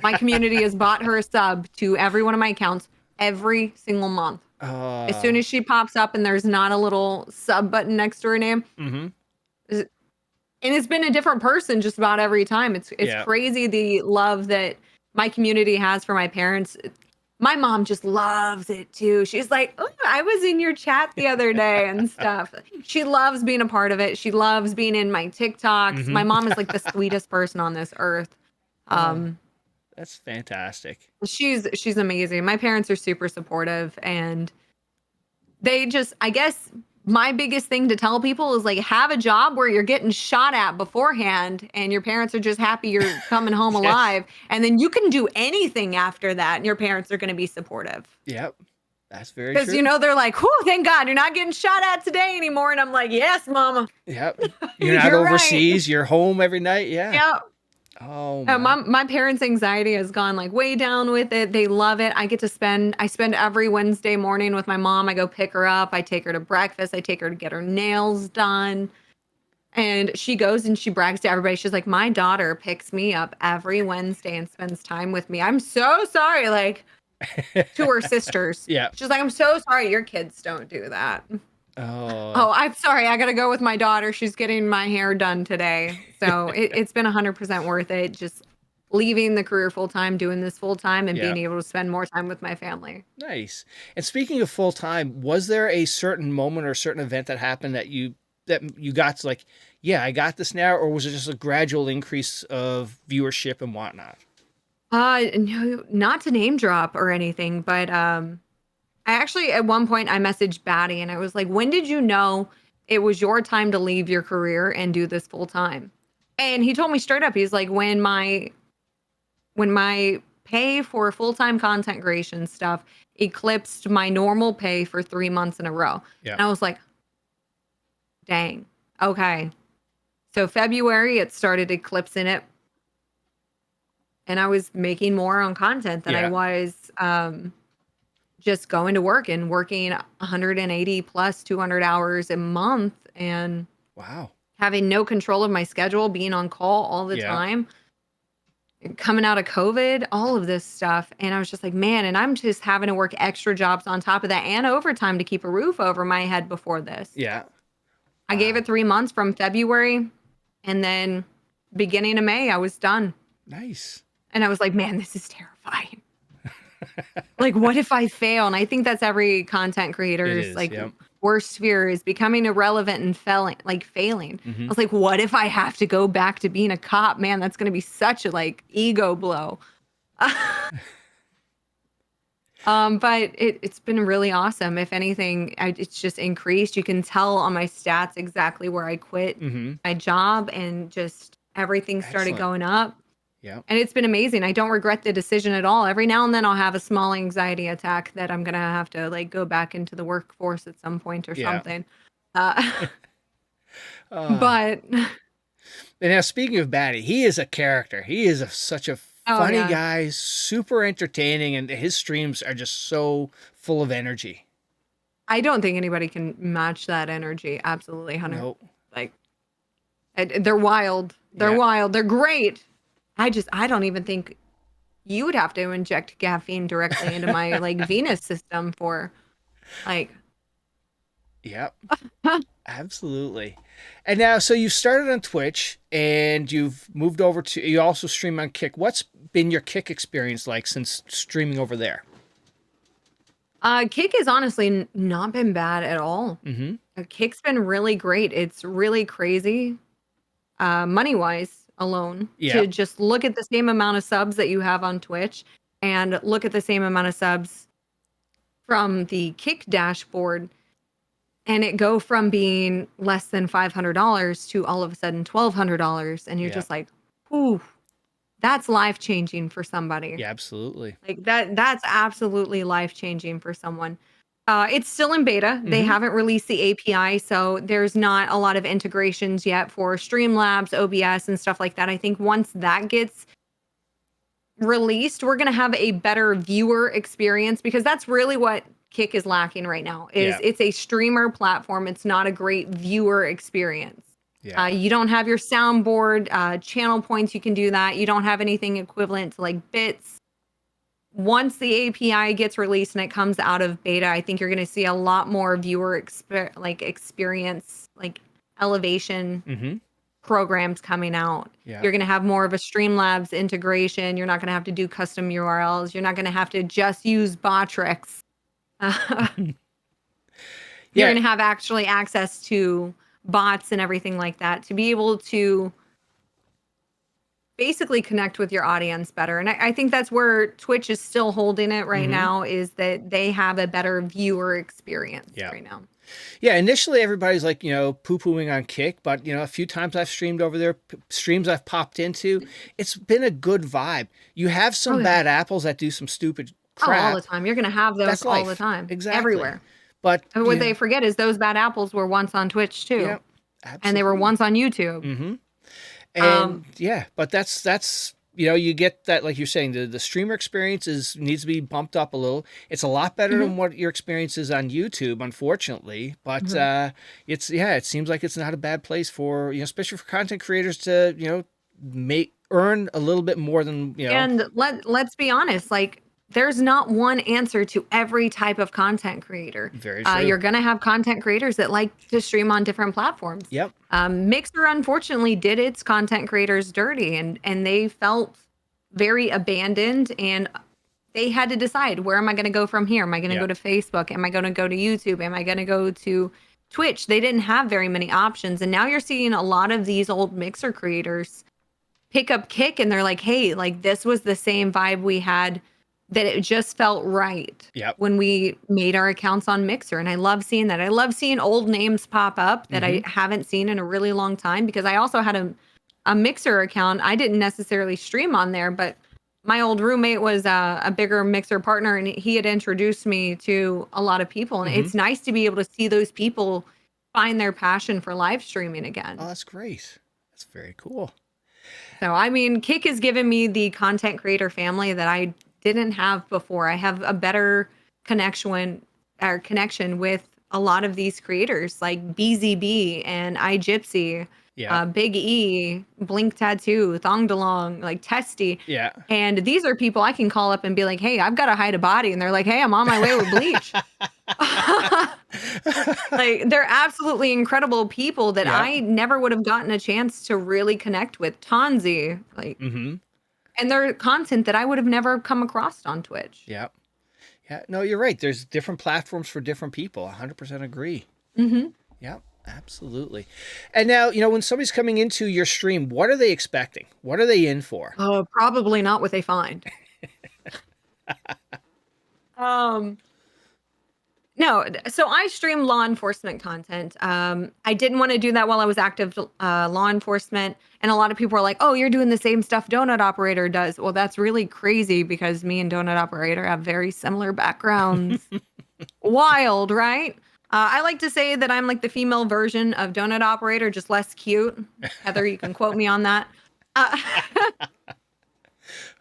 Speaker 2: My community has bought her a sub to every one of my accounts every single month. As soon as she pops up and there's not a little sub button next to her name, and it's been a different person just about every time. It's crazy the love that my community has for my parents. My mom just loves it too. She's like, oh, I was in your chat the other day and stuff. She loves being a part of it. She loves being in my TikToks. My mom is like the sweetest person on this earth.
Speaker 1: That's fantastic.
Speaker 2: She's amazing. My parents are super supportive, and they just, I guess my biggest thing to tell people is like, have a job where you're getting shot at beforehand and your parents are just happy you're coming home alive. And then you can do anything after that and your parents are going to be supportive.
Speaker 1: Yep. That's very true.
Speaker 2: Because, you know, they're like, whew, thank God you're not getting shot at today anymore. And I'm like, yes, mama.
Speaker 1: Yep. You're not overseas. Right. You're home every night. Yeah.
Speaker 2: Yep.
Speaker 1: Oh,
Speaker 2: my parents' anxiety has gone like way down with it. They love it. I spend every Wednesday morning with my mom. I go pick her up. I take her to breakfast. I take her to get her nails done. And she goes and she brags to everybody. She's like, my daughter picks me up every Wednesday and spends time with me. I'm so sorry. Like, to her sisters.
Speaker 1: Yeah.
Speaker 2: She's like, I'm so sorry. Your kids don't do that.
Speaker 1: Oh,
Speaker 2: I'm sorry. I got to go with my daughter. She's getting my hair done today. So it's been 100% worth it. Just leaving the career full time, doing this full time, and being able to spend more time with my family.
Speaker 1: Nice. And speaking of full time, was there a certain moment or a certain event that happened that you got to like, yeah, I got this now, or was it just a gradual increase of viewership and whatnot?
Speaker 2: No, not to name drop or anything, but I actually, at one point, I messaged Baddie and I was like, when did you know it was your time to leave your career and do this full time? And he told me straight up, he's like, when my pay for full-time content creation stuff eclipsed my normal pay for 3 months in a row.
Speaker 1: Yeah.
Speaker 2: And I was like, dang, okay. So February, it started eclipsing it. And I was making more on content than I was just going to work and working 180 plus 200 hours a month and
Speaker 1: wow,
Speaker 2: having no control of my schedule, being on call all the time, coming out of COVID, all of this stuff. And I was just like, man, and I'm just having to work extra jobs on top of that and overtime to keep a roof over my head before this.
Speaker 1: Yeah.
Speaker 2: I gave it 3 months from February, and then beginning of May, I was done.
Speaker 1: Nice.
Speaker 2: And I was like, man, this is terrifying. Like, what if I fail? And I think that's every content creator's worst fear is becoming irrelevant and failing. I was like, what if I have to go back to being a cop? Man, that's going to be such a ego blow. But it's been really awesome. If anything, it's just increased. You can tell on my stats exactly where I quit my job, and just everything started going up.
Speaker 1: Yeah.
Speaker 2: And it's been amazing. I don't regret the decision at all. Every now and then I'll have a small anxiety attack that I'm going to have to go back into the workforce at some point or something. But
Speaker 1: and now speaking of Baddie, he is a character. He is such a funny guy, super entertaining, and his streams are just so full of energy.
Speaker 2: I don't think anybody can match that energy. Absolutely, Hunter.
Speaker 1: Nope.
Speaker 2: They're wild. They're wild. They're great. I don't even think you would have to inject caffeine directly into my venous system for
Speaker 1: Yep. Absolutely. And now, so you started on Twitch and you've moved over to, you also stream on Kick. What's been your Kick experience like since streaming over there?
Speaker 2: Kick has honestly not been bad at all. Kick's been really great. It's really crazy, money-wise alone, to just look at the same amount of subs that you have on Twitch and look at the same amount of subs from the Kick dashboard, and it go from being less than $500 to all of a sudden $1,200, and you're just like, ooh, that's life changing for somebody.
Speaker 1: Yeah, absolutely.
Speaker 2: Like that's absolutely life changing for someone. It's still in beta. They
Speaker 1: Mhm.
Speaker 2: haven't released the API, so there's not a lot of integrations yet for Streamlabs, OBS, and stuff like that. I think once that gets released, we're going to have a better viewer experience, because that's really what Kick is lacking right now. Is
Speaker 1: Yeah.
Speaker 2: It's a streamer platform. It's not a great viewer experience.
Speaker 1: Yeah.
Speaker 2: You don't have your soundboard, channel points. You can do that. You don't have anything equivalent to like bits. Once the API gets released and it comes out of beta, I think you're going to see a lot more viewer experience, like elevation
Speaker 1: Mhm.
Speaker 2: programs coming out.
Speaker 1: Yeah.
Speaker 2: You're going to have more of a Streamlabs integration. You're not going to have to do custom URLs. You're not going to have to just use Botrix. You're
Speaker 1: Yeah.
Speaker 2: going to have actually access to bots and everything like that to be able to basically connect with your audience better. And I think that's where Twitch is still holding it right
Speaker 1: Mhm.
Speaker 2: now, is that they have a better viewer experience
Speaker 1: Yeah.
Speaker 2: right now.
Speaker 1: Yeah, initially everybody's like, poo-pooing on Kick, but a few times I've streamed over there, streams I've popped into, it's been a good vibe. You have some
Speaker 2: Oh, yeah.
Speaker 1: bad apples that do some stupid
Speaker 2: Oh,
Speaker 1: crap.
Speaker 2: all the time. You're going to have those
Speaker 1: That's
Speaker 2: all the
Speaker 1: life.
Speaker 2: time.
Speaker 1: Exactly.
Speaker 2: Everywhere.
Speaker 1: But
Speaker 2: And what they forget is those bad apples were once on Twitch too.
Speaker 1: yeah,
Speaker 2: And they were
Speaker 1: absolutely.
Speaker 2: once on YouTube.
Speaker 1: Mm-hmm. And but that's you get that, like you're saying, the streamer experience needs to be bumped up a little. It's a lot better than what your experience is on YouTube, unfortunately. But it seems like it's not a bad place for especially for content creators to earn a little bit more than
Speaker 2: And let's be honest, like there's not one answer to every type of content creator.
Speaker 1: Very true.
Speaker 2: You're gonna have content creators that like to stream on different platforms.
Speaker 1: Yep.
Speaker 2: Mixer unfortunately did its content creators dirty, and they felt very abandoned, and they had to decide, where am I going to go from here? Am I going to go to Facebook? Am I going to go to YouTube? Am I going to go to Twitch? They didn't have very many options, and now you're seeing a lot of these old Mixer creators pick up Kick, and they're like, hey, like this was the same vibe we had, that it just felt right when we made our accounts on Mixer. And I love seeing that. I love seeing old names pop up that I haven't seen in a really long time, because I also had a Mixer account. I didn't necessarily stream on there, but my old roommate was a bigger Mixer partner, and he had introduced me to a lot of people. And it's nice to be able to see those people find their passion for live streaming again.
Speaker 1: Oh, that's great. That's very cool.
Speaker 2: So, I mean, Kick has given me the content creator family that I didn't have before. I have a better connection with a lot of these creators like BZB and iGypsy, Big E, Blink Tattoo, Thong DeLong, like Testy.
Speaker 1: Yeah.
Speaker 2: And these are people I can call up and be like, hey, I've got to hide a body. And they're like, hey, I'm on my way with bleach. Like, they're absolutely incredible people that I never would have gotten a chance to really connect with. Tonzi, like, and they're content that I would have never come across on Twitch.
Speaker 1: Yeah. Yeah. No, you're right. There's different platforms for different people. 100% agree. Yeah, absolutely. And now, when somebody's coming into your stream, what are they expecting? What are they in for?
Speaker 2: Oh, probably not what they find. No, so I stream law enforcement content. I didn't want to do that while I was active law enforcement. And a lot of people are like, oh, you're doing the same stuff Donut Operator does. Well, that's really crazy, because me and Donut Operator have very similar backgrounds. Wild, right? I like to say that I'm like the female version of Donut Operator, just less cute. Heather, you can quote me on that.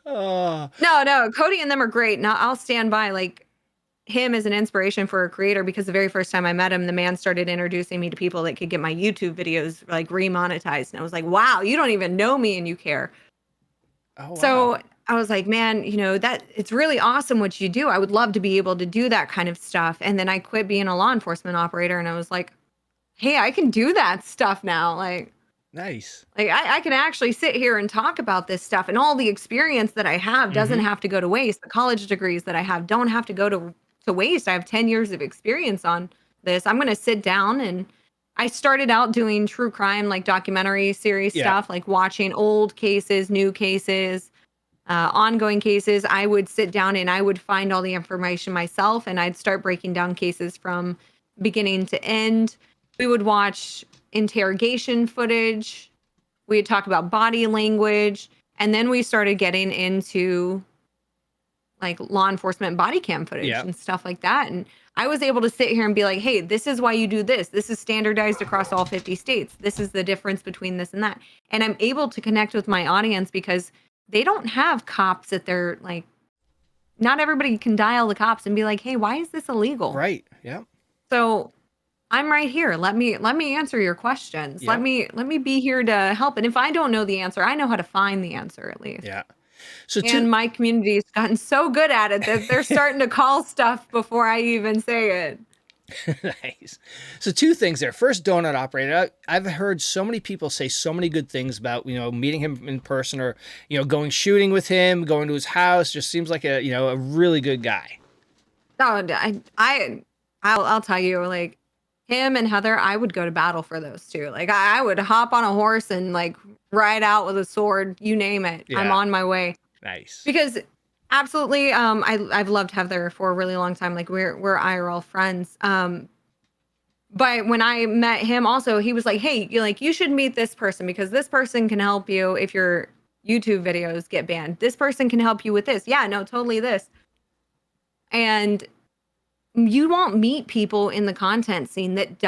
Speaker 2: No, Cody and them are great. Now I'll stand by like him as an inspiration for a creator, because the very first time I met him, the man started introducing me to people that could get my YouTube videos like remonetized. And I was like, wow, you don't even know me and you care.
Speaker 1: Oh, wow.
Speaker 2: So I was like, man, that it's really awesome what you do. I would love to be able to do that kind of stuff. And then I quit being a law enforcement operator, and I was like, hey, I can do that stuff now. Like,
Speaker 1: nice.
Speaker 2: Like I can actually sit here and talk about this stuff, and all the experience that I have doesn't have to go to waste. The college degrees that I have don't have to go to waste. I have 10 years of experience on this. I'm going to sit down, and I started out doing true crime, like documentary series stuff, like watching old cases, new cases, ongoing cases. I would sit down and I would find all the information myself, and I'd start breaking down cases from beginning to end. We would watch interrogation footage. We'd talk about body language. And then we started getting into like law enforcement body cam footage and stuff like that. And I was able to sit here and be like, hey, this is why you do this. This is standardized across all 50 states. This is the difference between this and that. And I'm able to connect with my audience because they don't have cops at their, like, not everybody can dial the cops and be like, hey, why is this illegal?
Speaker 1: Right. Yeah.
Speaker 2: So I'm right here. Let me answer your questions.
Speaker 1: Yep.
Speaker 2: Let me be here to help. And if I don't know the answer, I know how to find the answer at least.
Speaker 1: Yeah. So
Speaker 2: and my community has gotten so good at it that they're starting to call stuff before I even say it.
Speaker 1: Nice. So two things there. First, Donut Operator. I've heard so many people say so many good things about, meeting him in person or, going shooting with him, going to his house. Just seems like a really good guy.
Speaker 2: Oh, I'll tell you, like, him and Heather, I would go to battle for those two. Like, I would hop on a horse and like ride out with a sword, you name it. Yeah. I'm on my way.
Speaker 1: Nice.
Speaker 2: Because absolutely, I've loved Heather for a really long time. Like, we're IRL friends. But when I met him also, he was like, hey, you should meet this person because this person can help you if your YouTube videos get banned. This person can help you with this. Yeah, no, totally this. And you won't meet people in the content scene that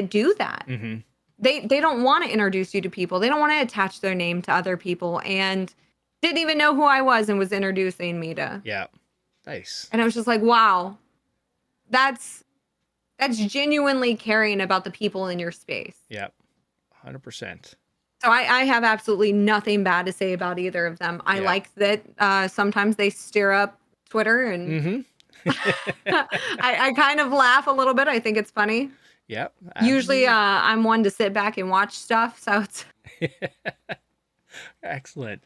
Speaker 2: do that. Mm-hmm. They don't want to introduce you to people. They don't want to attach their name to other people and didn't even know who I was and was introducing me to.
Speaker 1: Yeah. Nice.
Speaker 2: And I was just like, wow, that's genuinely caring about the people in your space.
Speaker 1: Yeah. 100%.
Speaker 2: So I have absolutely nothing bad to say about either of them. I like that sometimes they stir up Twitter and mm-hmm. I kind of laugh a little bit. I think it's funny.
Speaker 1: Yep.
Speaker 2: Usually I'm one to sit back and watch stuff. So it's
Speaker 1: excellent.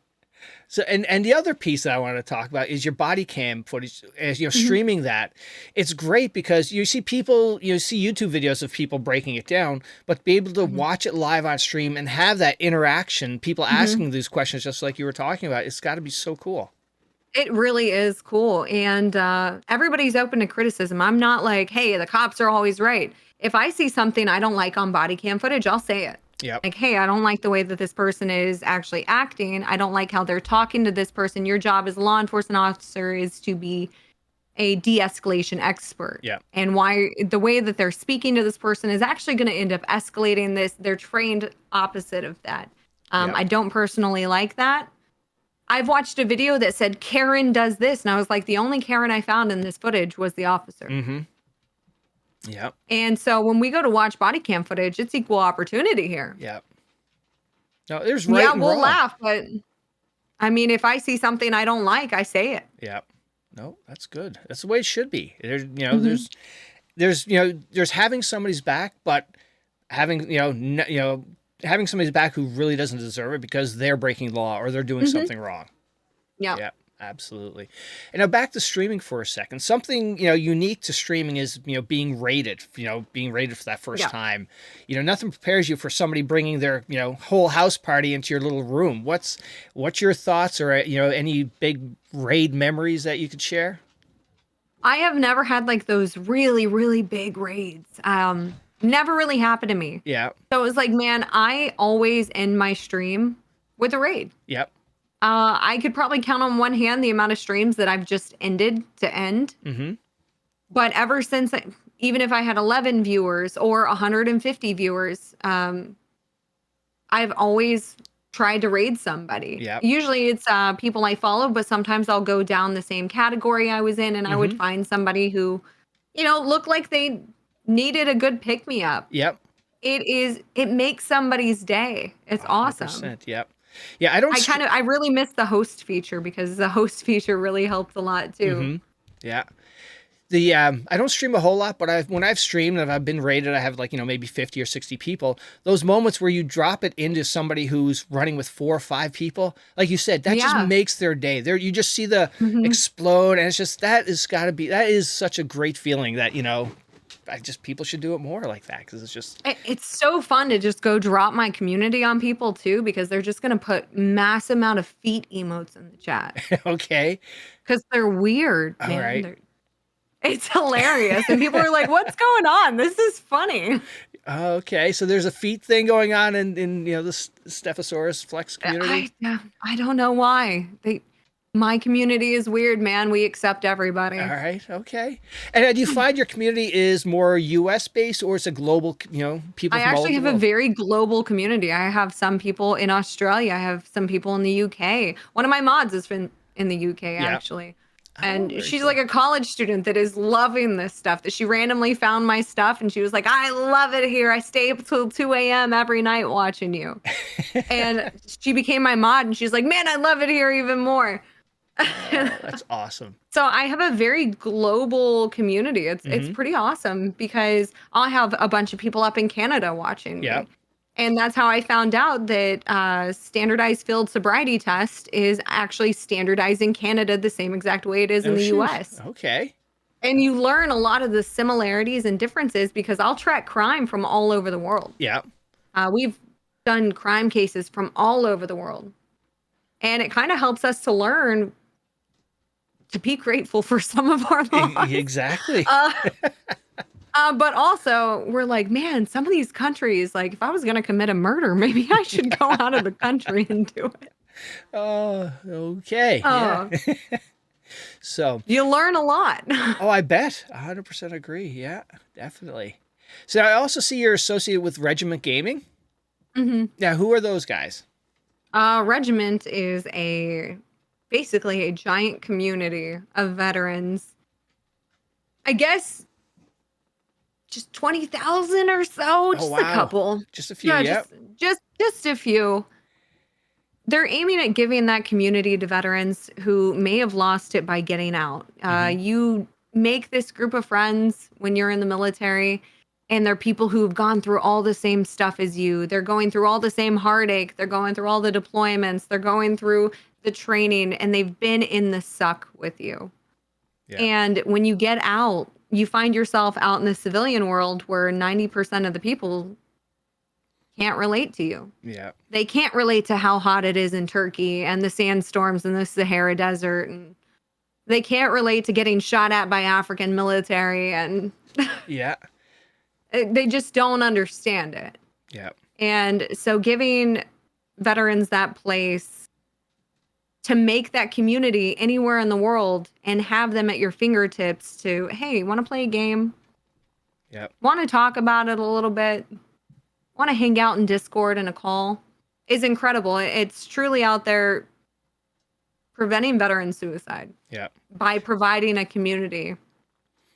Speaker 1: So and the other piece that I want to talk about is your body cam footage as streaming that. It's great because you see people, see YouTube videos of people breaking it down, but be able to watch it live on stream and have that interaction, people asking these questions just like you were talking about. It's got to be so cool.
Speaker 2: It really is cool. And everybody's open to criticism. I'm not like, hey, the cops are always right. If I see something I don't like on body cam footage, I'll say it.
Speaker 1: Yep.
Speaker 2: Like, hey, I don't like the way that this person is actually acting. I don't like how they're talking to this person. Your job as a law enforcement officer is to be a de-escalation expert.
Speaker 1: Yeah.
Speaker 2: And why the way that they're speaking to this person is actually going to end up escalating this. They're trained opposite of that. I don't personally like that. I've watched a video that said Karen does this, and I was like, the only Karen I found in this footage was the officer.
Speaker 1: Mm-hmm. Yeah.
Speaker 2: And so when we go to watch body cam footage, it's equal opportunity here.
Speaker 1: Yeah. No, there's right and
Speaker 2: we'll
Speaker 1: wrong.
Speaker 2: Laugh, but I mean, if I see something I don't like, I say it.
Speaker 1: Yeah. No, that's good. That's the way it should be. There's, there's having somebody's back, but having, having somebody's back who really doesn't deserve it because they're breaking law or they're doing something wrong.
Speaker 2: Yeah.
Speaker 1: Yeah. Absolutely. And now back to streaming for a second. Something, unique to streaming is, being rated for that first time. Nothing prepares you for somebody bringing their, whole house party into your little room. What's your thoughts or, any big raid memories that you could share?
Speaker 2: I have never had like those really, really big raids. Never really happened to me.
Speaker 1: Yeah.
Speaker 2: So it was like, man, I always end my stream with a raid.
Speaker 1: Yep.
Speaker 2: I could probably count on one hand the amount of streams that I've just ended to end. Mm-hmm. But ever since, even if I had 11 viewers or 150 viewers, I've always tried to raid somebody.
Speaker 1: Yep.
Speaker 2: Usually it's people I follow, but sometimes I'll go down the same category I was in and I would find somebody who, looked like they needed a good pick-me-up.
Speaker 1: Yep.
Speaker 2: It makes somebody's day. It's awesome.
Speaker 1: Yep. Yeah,
Speaker 2: I really miss the host feature because the host feature really helped a lot too.
Speaker 1: Mm-hmm. Yeah. I don't stream a whole lot, but when I've streamed and I've been rated, I have maybe 50 or 60 people. Those moments where you drop it into somebody who's running with 4 or 5 people, like you said, that just makes their day. There, you just see the explode, and it's just that is such a great feeling that people should do it more like that because
Speaker 2: it's so fun to just go drop my community on people too because they're just gonna put mass amount of feet emotes in the chat.
Speaker 1: Okay.
Speaker 2: Because they're weird, man.
Speaker 1: All right.
Speaker 2: It's hilarious. And people are like, what's going on? This is funny.
Speaker 1: Okay, so there's a feet thing going on in the Stefisaurusflex community.
Speaker 2: I don't know why. My community is weird, man. We accept everybody.
Speaker 1: All right, okay. And do you find your community is more U.S. based, or it's a global? People.
Speaker 2: I
Speaker 1: from all
Speaker 2: actually
Speaker 1: over the
Speaker 2: have a
Speaker 1: world?
Speaker 2: very global community. I have some people in Australia. I have some people in the UK. One of my mods is in the UK, actually. And
Speaker 1: very
Speaker 2: she's
Speaker 1: cool.
Speaker 2: like a college student that is loving this stuff, that she randomly found my stuff and she was like, I love it here. I stay up till 2 a.m. every night watching you. And she became my mod and she's like, man, I love it here even more.
Speaker 1: Oh, that's awesome.
Speaker 2: So I have a very global community. It's pretty awesome because I'll have a bunch of people up in Canada watching me. And that's how I found out that standardized field sobriety test is actually standardized in Canada the same exact way it is in the US.
Speaker 1: Okay.
Speaker 2: And you learn a lot of the similarities and differences because I'll track crime from all over the world.
Speaker 1: Yeah.
Speaker 2: We've done crime cases from all over the world. And it kind of helps us to learn to be grateful for some of our laws.
Speaker 1: Exactly.
Speaker 2: But also, we're like, man, some of these countries, like, if I was going to commit a murder, maybe I should go out of the country and do it.
Speaker 1: Oh, okay. Yeah. So
Speaker 2: you learn a lot.
Speaker 1: Oh, I bet. 100% agree. Yeah, definitely. So I also see you're associated with Regiment Gaming.
Speaker 2: Mm-hmm.
Speaker 1: Now, who are those guys?
Speaker 2: Regiment is basically a giant community of veterans. I guess just 20,000 or so, just a couple.
Speaker 1: Just a few,
Speaker 2: just a few. They're aiming at giving that community to veterans who may have lost it by getting out. You make this group of friends when you're in the military, and they're people who've gone through all the same stuff as you. They're going through all the same heartache. They're going through all the deployments. They're going through the training, and they've been in the suck with you. Yeah. And when you get out, you find yourself out in the civilian world where 90% of the people can't relate to you.
Speaker 1: Yeah.
Speaker 2: They can't relate to how hot it is in Turkey and the sandstorms in the Sahara Desert. And they can't relate to getting shot at by African military. And
Speaker 1: yeah,
Speaker 2: they just don't understand it.
Speaker 1: Yeah.
Speaker 2: And so giving veterans that place to make that community anywhere in the world and have them at your fingertips to, hey, want to play a game?
Speaker 1: Yeah.
Speaker 2: Want to talk about it a little bit? Want to hang out in Discord and a call? Is incredible. It's truly out there preventing veteran suicide.
Speaker 1: Yeah.
Speaker 2: By providing a community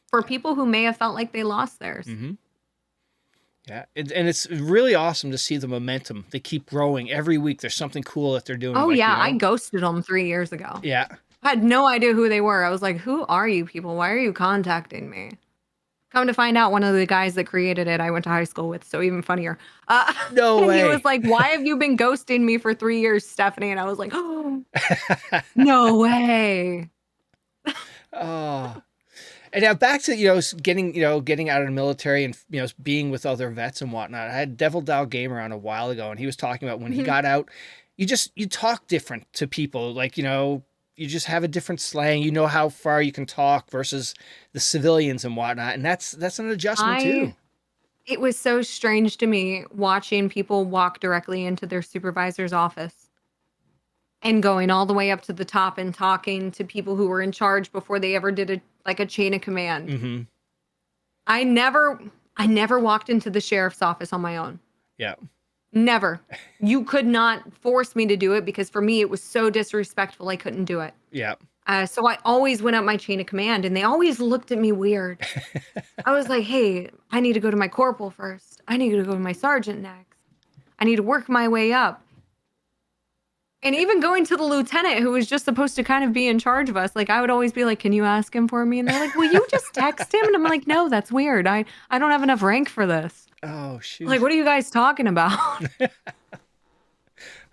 Speaker 2: for people who may have felt like they lost theirs.
Speaker 1: Mm-hmm. Yeah, and it's really awesome to see the momentum. They keep growing every week. There's something cool that they're doing.
Speaker 2: Oh, yeah. I ghosted them 3 years ago.
Speaker 1: Yeah.
Speaker 2: I had no idea who they were. I was like, who are you people? Why are you contacting me? Come to find out, one of the guys that created it, I went to high school with, so even funnier.
Speaker 1: No way.
Speaker 2: He was like, why have you been ghosting me for 3 years, Stephanie? And I was like, oh, no way.
Speaker 1: Oh. And now back to, getting out of the military and, being with other vets and whatnot. I had Devil Dow Gamer on a while ago, and he was talking about when he got out, you talk different to people. Like, you just have a different slang. You know how far you can talk versus the civilians and whatnot. And that's an adjustment too.
Speaker 2: It was so strange to me watching people walk directly into their supervisor's office and going all the way up to the top and talking to people who were in charge before they ever did a chain of command.
Speaker 1: Mm-hmm.
Speaker 2: I never walked into the sheriff's office on my own.
Speaker 1: Yeah.
Speaker 2: Never. You could not force me to do it because for me, it was so disrespectful. I couldn't do it.
Speaker 1: Yeah.
Speaker 2: So I always went up my chain of command and they always looked at me weird. I was like, hey, I need to go to my corporal first. I need to go to my sergeant next. I need to work my way up. And even going to the lieutenant who was just supposed to kind of be in charge of us, like I would always be like, can you ask him for me? And they're like, will you just text him? And I'm like, no, that's weird. I don't have enough rank for this.
Speaker 1: Oh, shoot.
Speaker 2: Like, what are you guys talking about?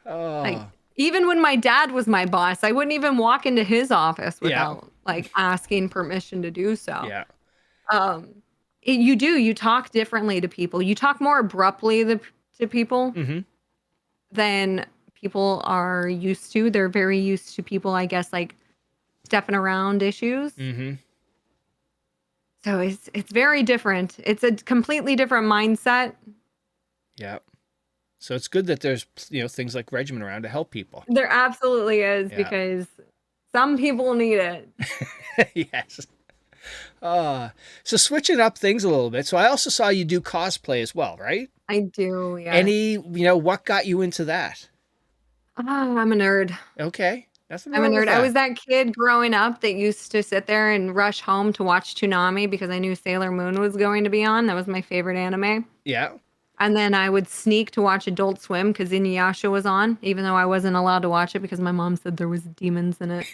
Speaker 1: Oh.
Speaker 2: Like, even when my dad was my boss, I wouldn't even walk into his office without asking permission to do so.
Speaker 1: Yeah.
Speaker 2: You talk differently to people. You talk more abruptly to people than people are used to. They're very used to people, I guess, like stepping around issues. Mm-hmm. So it's very different. It's a completely different mindset.
Speaker 1: Yeah. So it's good that there's, things like Regiment around to help people.
Speaker 2: There absolutely is,
Speaker 1: Yeah.
Speaker 2: because some people need it.
Speaker 1: Yes. So switching up things a little bit. So I also saw you do cosplay as well, right?
Speaker 2: I do, yeah.
Speaker 1: What got you into that?
Speaker 2: I'm a nerd.
Speaker 1: Okay. Nothing
Speaker 2: I'm a
Speaker 1: wrong with
Speaker 2: nerd. I
Speaker 1: that.
Speaker 2: was that kid growing up that used to sit there and rush home to watch Toonami because I knew Sailor Moon was going to be on. That was my favorite anime.
Speaker 1: Yeah.
Speaker 2: And then I would sneak to watch Adult Swim because Inuyasha was on, even though I wasn't allowed to watch it because my mom said there was demons in it.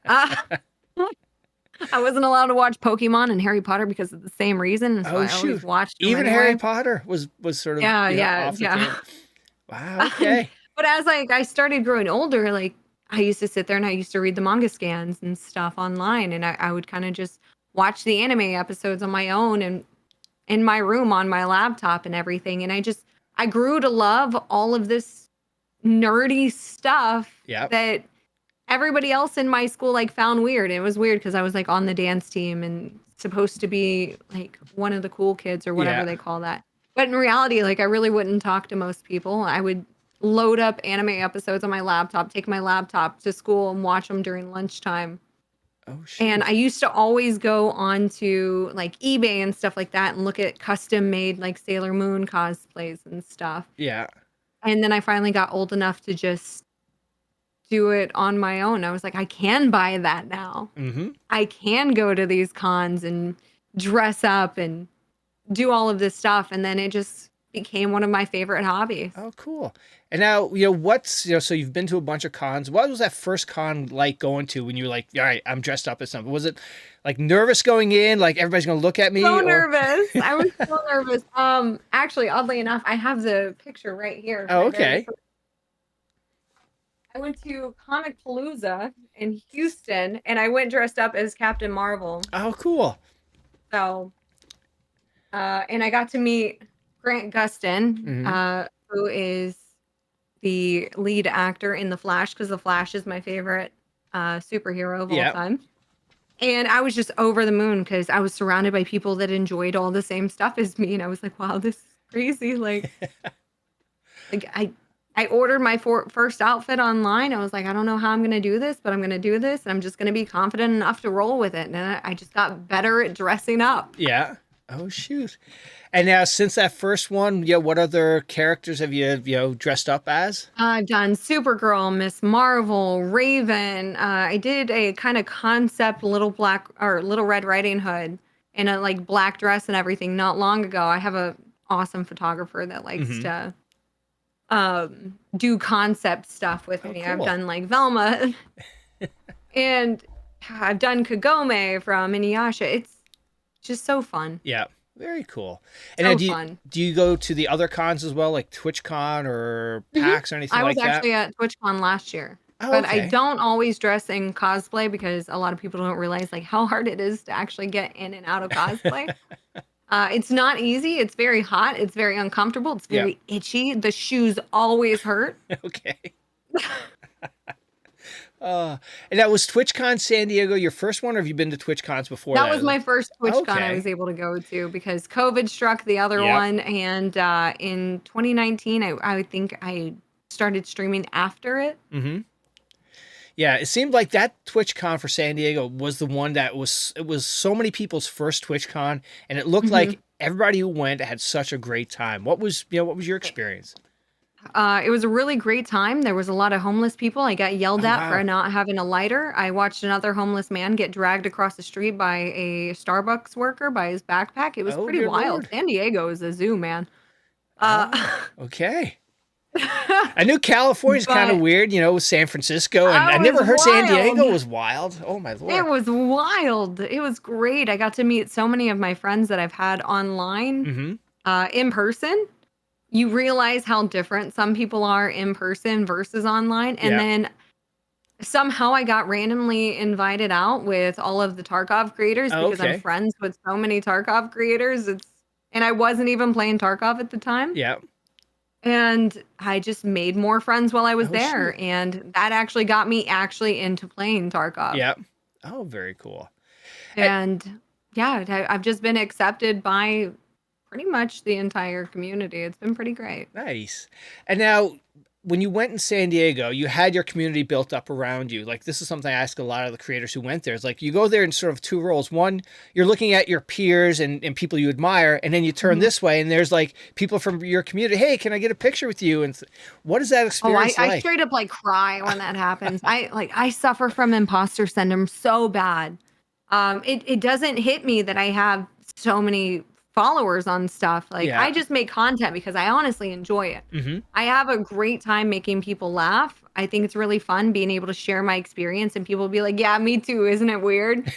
Speaker 2: I wasn't allowed to watch Pokemon and Harry Potter because of the same reason. So I always watched them
Speaker 1: Even
Speaker 2: anyway.
Speaker 1: Harry Potter was sort of off the table. Wow. Okay.
Speaker 2: But as I started growing older, like I used to sit there and I used to read the manga scans and stuff online, and I would kind of just watch the anime episodes on my own and in my room on my laptop and everything. And I grew to love all of this nerdy stuff that everybody else in my school like found weird. And it was weird because I was like on the dance team and supposed to be like one of the cool kids or whatever they call that. But in reality, like I really wouldn't talk to most people. I would load up anime episodes on my laptop, take my laptop to school and watch them during lunchtime.
Speaker 1: Oh, shit.
Speaker 2: And I used to always go on to like eBay and stuff like that and look at custom made like Sailor Moon cosplays and stuff.
Speaker 1: Yeah.
Speaker 2: And then I finally got old enough to just do it on my own. I was like, I can buy that now.
Speaker 1: Mm-hmm.
Speaker 2: I can go to these cons and dress up and do all of this stuff. And then it just became one of my favorite hobbies.
Speaker 1: Oh, cool. And now, so you've been to a bunch of cons. What was that first con like going to when you were like, all right, I'm dressed up as something? Was it like nervous going in? Like everybody's going to look at me?
Speaker 2: So nervous. I was so nervous. Actually, oddly enough, I have the picture right here.
Speaker 1: Oh, okay.
Speaker 2: I went to Comic Palooza in Houston and I went dressed up as Captain Marvel.
Speaker 1: Oh, cool.
Speaker 2: So, and I got to meet Grant Gustin, who is the lead actor in The Flash, because The Flash is my favorite superhero of all time. And I was just over the moon because I was surrounded by people that enjoyed all the same stuff as me. And I was like, wow, this is crazy. Like, I ordered my first outfit online. I was like, I don't know how I'm going to do this, but I'm going to do this. And I'm just going to be confident enough to roll with it. And I just got better at dressing up.
Speaker 1: Yeah. Oh, shoot. And now, since that first one, what other characters have you, dressed up as?
Speaker 2: I've done Supergirl, Miss Marvel, Raven. I did a kind of concept Little Red Riding Hood in a like black dress and everything not long ago. I have a awesome photographer that likes to do concept stuff with me.
Speaker 1: Cool.
Speaker 2: I've done like Velma and I've done Kagome from Inuyasha. It's just so fun.
Speaker 1: Yeah. Very cool. And
Speaker 2: fun.
Speaker 1: Do you go to the other cons as well, like Twitchcon or PAX or anything like that?
Speaker 2: I was actually at Twitchcon last year.
Speaker 1: Oh,
Speaker 2: but
Speaker 1: okay.
Speaker 2: I don't always dress in cosplay because a lot of people don't realize like how hard it is to actually get in and out of cosplay. It's not easy. It's very hot. It's very uncomfortable. It's very itchy. The shoes always hurt.
Speaker 1: Okay. And that was TwitchCon San Diego your first one, or have you been to TwitchCons before that?
Speaker 2: That was my first TwitchCon I was able to go to because COVID struck the other one. And in 2019, I think I started streaming after it.
Speaker 1: Mm-hmm. Yeah, it seemed like that TwitchCon for San Diego was the one that was so many people's first TwitchCon, and it looked like everybody who went had such a great time. What was your experience?
Speaker 2: It was a really great time. There was a lot of homeless people. I got yelled at for not having a lighter. I watched another homeless man get dragged across the street by a Starbucks worker by his backpack. It was pretty wild. Lord. San Diego is a zoo, man.
Speaker 1: Okay. I knew California's kind of weird, with San Francisco, and I never heard San Diego was wild. Oh my Lord.
Speaker 2: It was wild. It was great. I got to meet so many of my friends that I've had online, in person. You realize how different some people are in person versus online. And then somehow I got randomly invited out with all of the Tarkov creators because I'm friends with so many Tarkov creators. And I wasn't even playing Tarkov at the time.
Speaker 1: Yeah.
Speaker 2: And I just made more friends while I was there.
Speaker 1: Shoot.
Speaker 2: And that actually got me into playing Tarkov.
Speaker 1: Yeah. Oh, very cool.
Speaker 2: And yeah, I've just been accepted by pretty much the entire community. It's been pretty great.
Speaker 1: Nice. And now, when you went in San Diego, you had your community built up around you. Like, this is something I ask a lot of the creators who went there. It's like you go there in sort of two roles. One, you're looking at your peers and people you admire, and then you turn this way, and there's like people from your community. Hey, can I get a picture with you? And what is that experience like?
Speaker 2: I straight up like cry when that happens. I suffer from imposter syndrome so bad. It doesn't hit me that I have so many followers on stuff. Like
Speaker 1: Yeah.
Speaker 2: I just make content because I honestly enjoy it.
Speaker 1: Mm-hmm.
Speaker 2: I have a great time making people laugh. I think it's really fun being able to share my experience and people will be like, yeah, me too. Isn't it weird?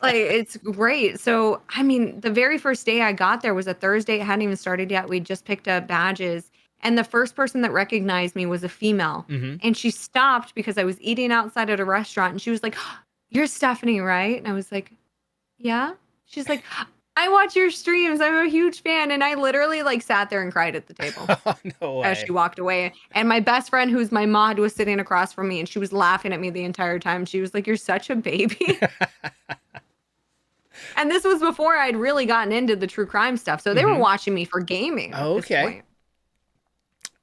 Speaker 2: Like it's great. So, I mean, the very first day I got there was a Thursday. It hadn't even started yet. We just picked up badges. And the first person that recognized me was a female.
Speaker 1: Mm-hmm.
Speaker 2: And she stopped because I was eating outside at a restaurant. And she was like, you're Stephanie, right? And I was like, yeah. She's like, I watch your streams. I'm a huge fan. And I literally like sat there and cried at the table
Speaker 1: Oh, no way.
Speaker 2: as she walked away. And my best friend, who's my mod, was sitting across from me and she was laughing at me the entire time. She was like, you're such a baby. And this was before I'd really gotten into the true crime stuff. So they were watching me for gaming. At this
Speaker 1: Okay.
Speaker 2: point.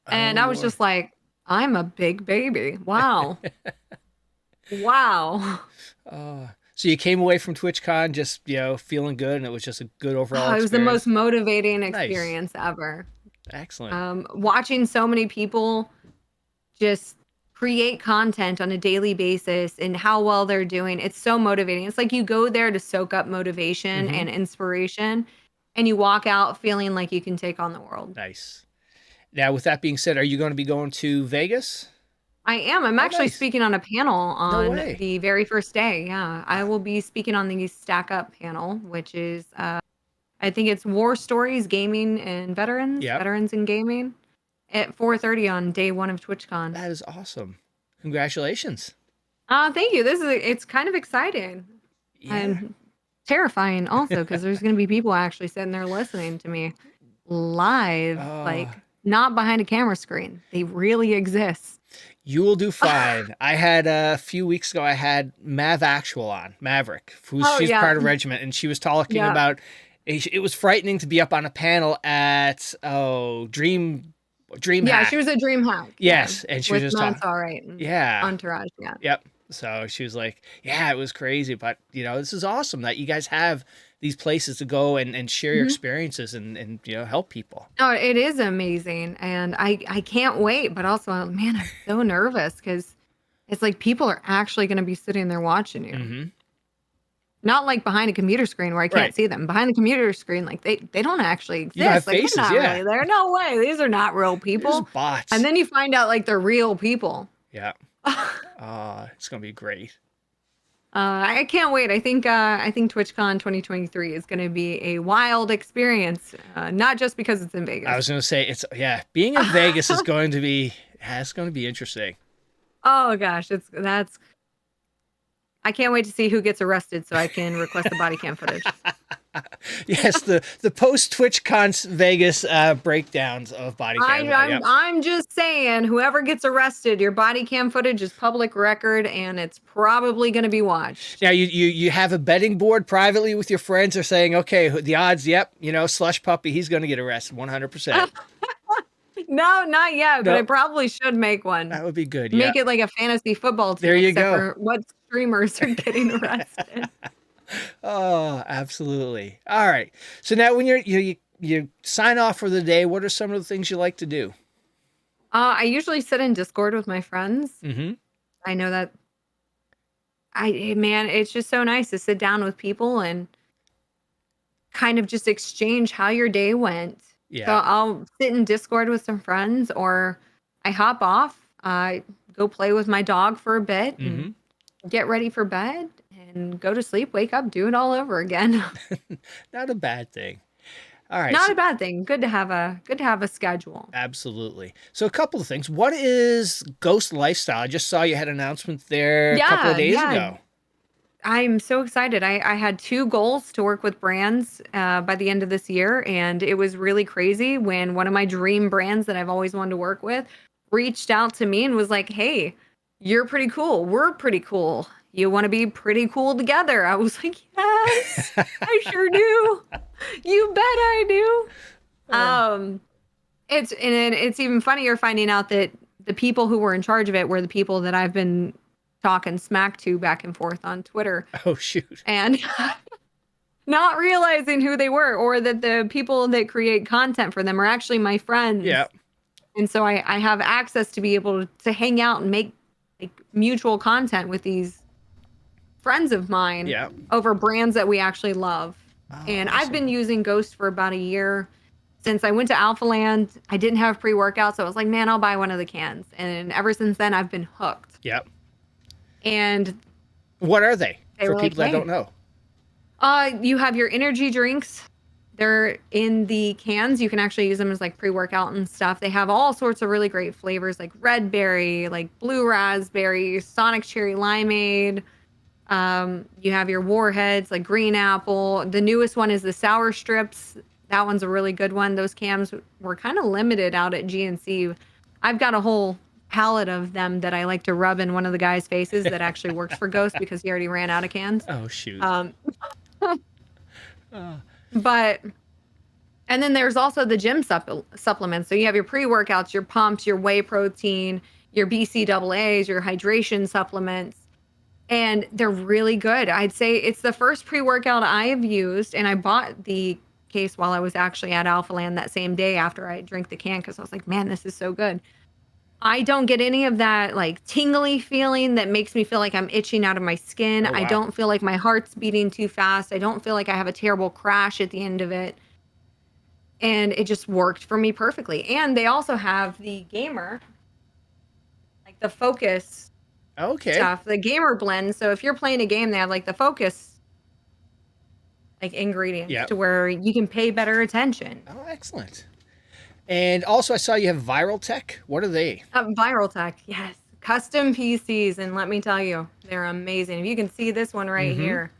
Speaker 2: And I was just like, I'm a big baby. Wow. Wow.
Speaker 1: So you came away from TwitchCon just, feeling good, and it was just a good overall
Speaker 2: Oh, it was the
Speaker 1: experience.
Speaker 2: most motivating experience ever.
Speaker 1: Excellent.
Speaker 2: Watching so many people just create content on a daily basis and how well they're doing. It's so motivating. It's like you go there to soak up motivation and inspiration, and you walk out feeling like you can take on the world.
Speaker 1: Nice. Now, with that being said, are you going to be going to Vegas?
Speaker 2: I am. I'm actually
Speaker 1: nice.
Speaker 2: speaking on a panel on
Speaker 1: way.
Speaker 2: the very first day. Yeah. I will be speaking on the Stack Up panel, which is, I think it's War Stories, Gaming, and Veterans.
Speaker 1: Yep.
Speaker 2: Veterans and Gaming at 4:30 on day one of TwitchCon.
Speaker 1: That is awesome. Congratulations.
Speaker 2: Thank you. It's kind of exciting
Speaker 1: Yeah.
Speaker 2: and terrifying also because there's going to be people actually sitting there listening to me live, like not behind a camera screen. They really exist.
Speaker 1: You will do fine. I had a few weeks ago, I had Maverick on, she's part of Regiment, and she was talking about, it was frightening to be up on a panel at, Dream
Speaker 2: Yeah,
Speaker 1: Hack.
Speaker 2: she was a dream hack.
Speaker 1: Yes, and she was just talking.
Speaker 2: All right.
Speaker 1: Yeah.
Speaker 2: Entourage, yeah.
Speaker 1: Yep. So she was like, yeah, it was crazy, but this is awesome that you guys have these places to go and share your experiences and help people.
Speaker 2: No, it is amazing. And I can't wait, but also, man, I'm so nervous because it's like people are actually going to be sitting there watching you.
Speaker 1: Mm-hmm.
Speaker 2: Not like behind a computer screen where I can't see them. Behind the computer screen, like they don't actually exist.
Speaker 1: You have
Speaker 2: like
Speaker 1: faces,
Speaker 2: they're not really there. No way. These are not real people.
Speaker 1: These bots.
Speaker 2: And then you find out like they're real people.
Speaker 1: Yeah. It's gonna be great.
Speaker 2: I can't wait. I think TwitchCon 2023 is going to be a wild experience, not just because it's in Vegas.
Speaker 1: I was gonna say being in Vegas is going to be interesting.
Speaker 2: Oh gosh, I can't wait to see who gets arrested so I can request the body cam footage.
Speaker 1: Yes, the post TwitchCon Vegas breakdowns of body cam.
Speaker 2: I'm just saying, whoever gets arrested, your body cam footage is public record, and it's probably going to be watched.
Speaker 1: Now you have a betting board privately with your friends. Are saying, okay, the odds. Yep, Slush Puppy, he's going to get arrested 100%.
Speaker 2: No, not yet, but
Speaker 1: No.
Speaker 2: I probably should make one.
Speaker 1: That would be good.
Speaker 2: Make it like a fantasy football team.
Speaker 1: There you
Speaker 2: except
Speaker 1: go.
Speaker 2: for what streamers are getting arrested.
Speaker 1: Oh, absolutely. All right. So now when you sign off for the day, what are some of the things you like to do?
Speaker 2: I usually sit in Discord with my friends.
Speaker 1: Mm-hmm.
Speaker 2: I know that it's just so nice to sit down with people and kind of just exchange how your day went.
Speaker 1: Yeah.
Speaker 2: So I'll sit in Discord with some friends, or I hop off, go play with my dog for a bit and get ready for bed and go to sleep, wake up, do it all over again.
Speaker 1: Not a bad thing. All right.
Speaker 2: Not a bad thing. Good to have a schedule.
Speaker 1: Absolutely. So a couple of things. What is Ghost Lifestyle? I just saw you had an announcement there a couple of days ago.
Speaker 2: I'm so excited. I had 2 goals to work with brands by the end of this year, and it was really crazy when one of my dream brands that I've always wanted to work with reached out to me and was like, hey, you're pretty cool. We're pretty cool. you want to be pretty cool together. I was like, yes, I sure do. You bet I do. It's even funnier finding out that the people who were in charge of it were the people that I've been talking smack to back and forth on Twitter.
Speaker 1: Oh, shoot.
Speaker 2: And not realizing who they were, or that the people that create content for them are actually my friends.
Speaker 1: Yeah.
Speaker 2: And so I have access to be able to hang out and make like mutual content with these friends of mine over brands that we actually love. And awesome. I've been using Ghost for about a year. Since I went to Alpha Land, I didn't have pre-workout, so I was like, man, I'll buy one of the cans. And ever since then, I've been hooked.
Speaker 1: Yep.
Speaker 2: And
Speaker 1: what are they for people
Speaker 2: like,
Speaker 1: that don't know?
Speaker 2: You have your energy drinks. They're in the cans. You can actually use them as like pre-workout and stuff. They have all sorts of really great flavors, like red berry, like blue raspberry, Sonic cherry limeade. You have your warheads, like green apple. The newest one is the sour strips. That one's a really good one. Those cams were kind of limited out at GNC. I've got a whole pallet of them that I like to rub in one of the guys' faces that actually works for Ghost because he already ran out of cans.
Speaker 1: Oh, shoot.
Speaker 2: But, and then there's also the gym supplements. So you have your pre-workouts, your pumps, your whey protein, your BCAAs, your hydration supplements. And they're really good. I'd say it's the first pre-workout I've used, and I bought the case while I was actually at Alpha Land that same day after I drank the can, because I was like, man, this is so good. I don't get any of that like tingly feeling that makes me feel like I'm itching out of my skin.
Speaker 1: Oh, wow.
Speaker 2: I don't feel like my heart's beating too fast. I don't feel like I have a terrible crash at the end of it. And it just worked for me perfectly. And they also have the gamer, like the focus stuff, the gamer blend. So if you're playing a game, they have like the focus like ingredients to where you can pay better attention.
Speaker 1: Oh, excellent. And also I saw you have Viral Tech. What are they?
Speaker 2: Viral Tech, yes. Custom PCs, and let me tell you, they're amazing. If you can see this one right here,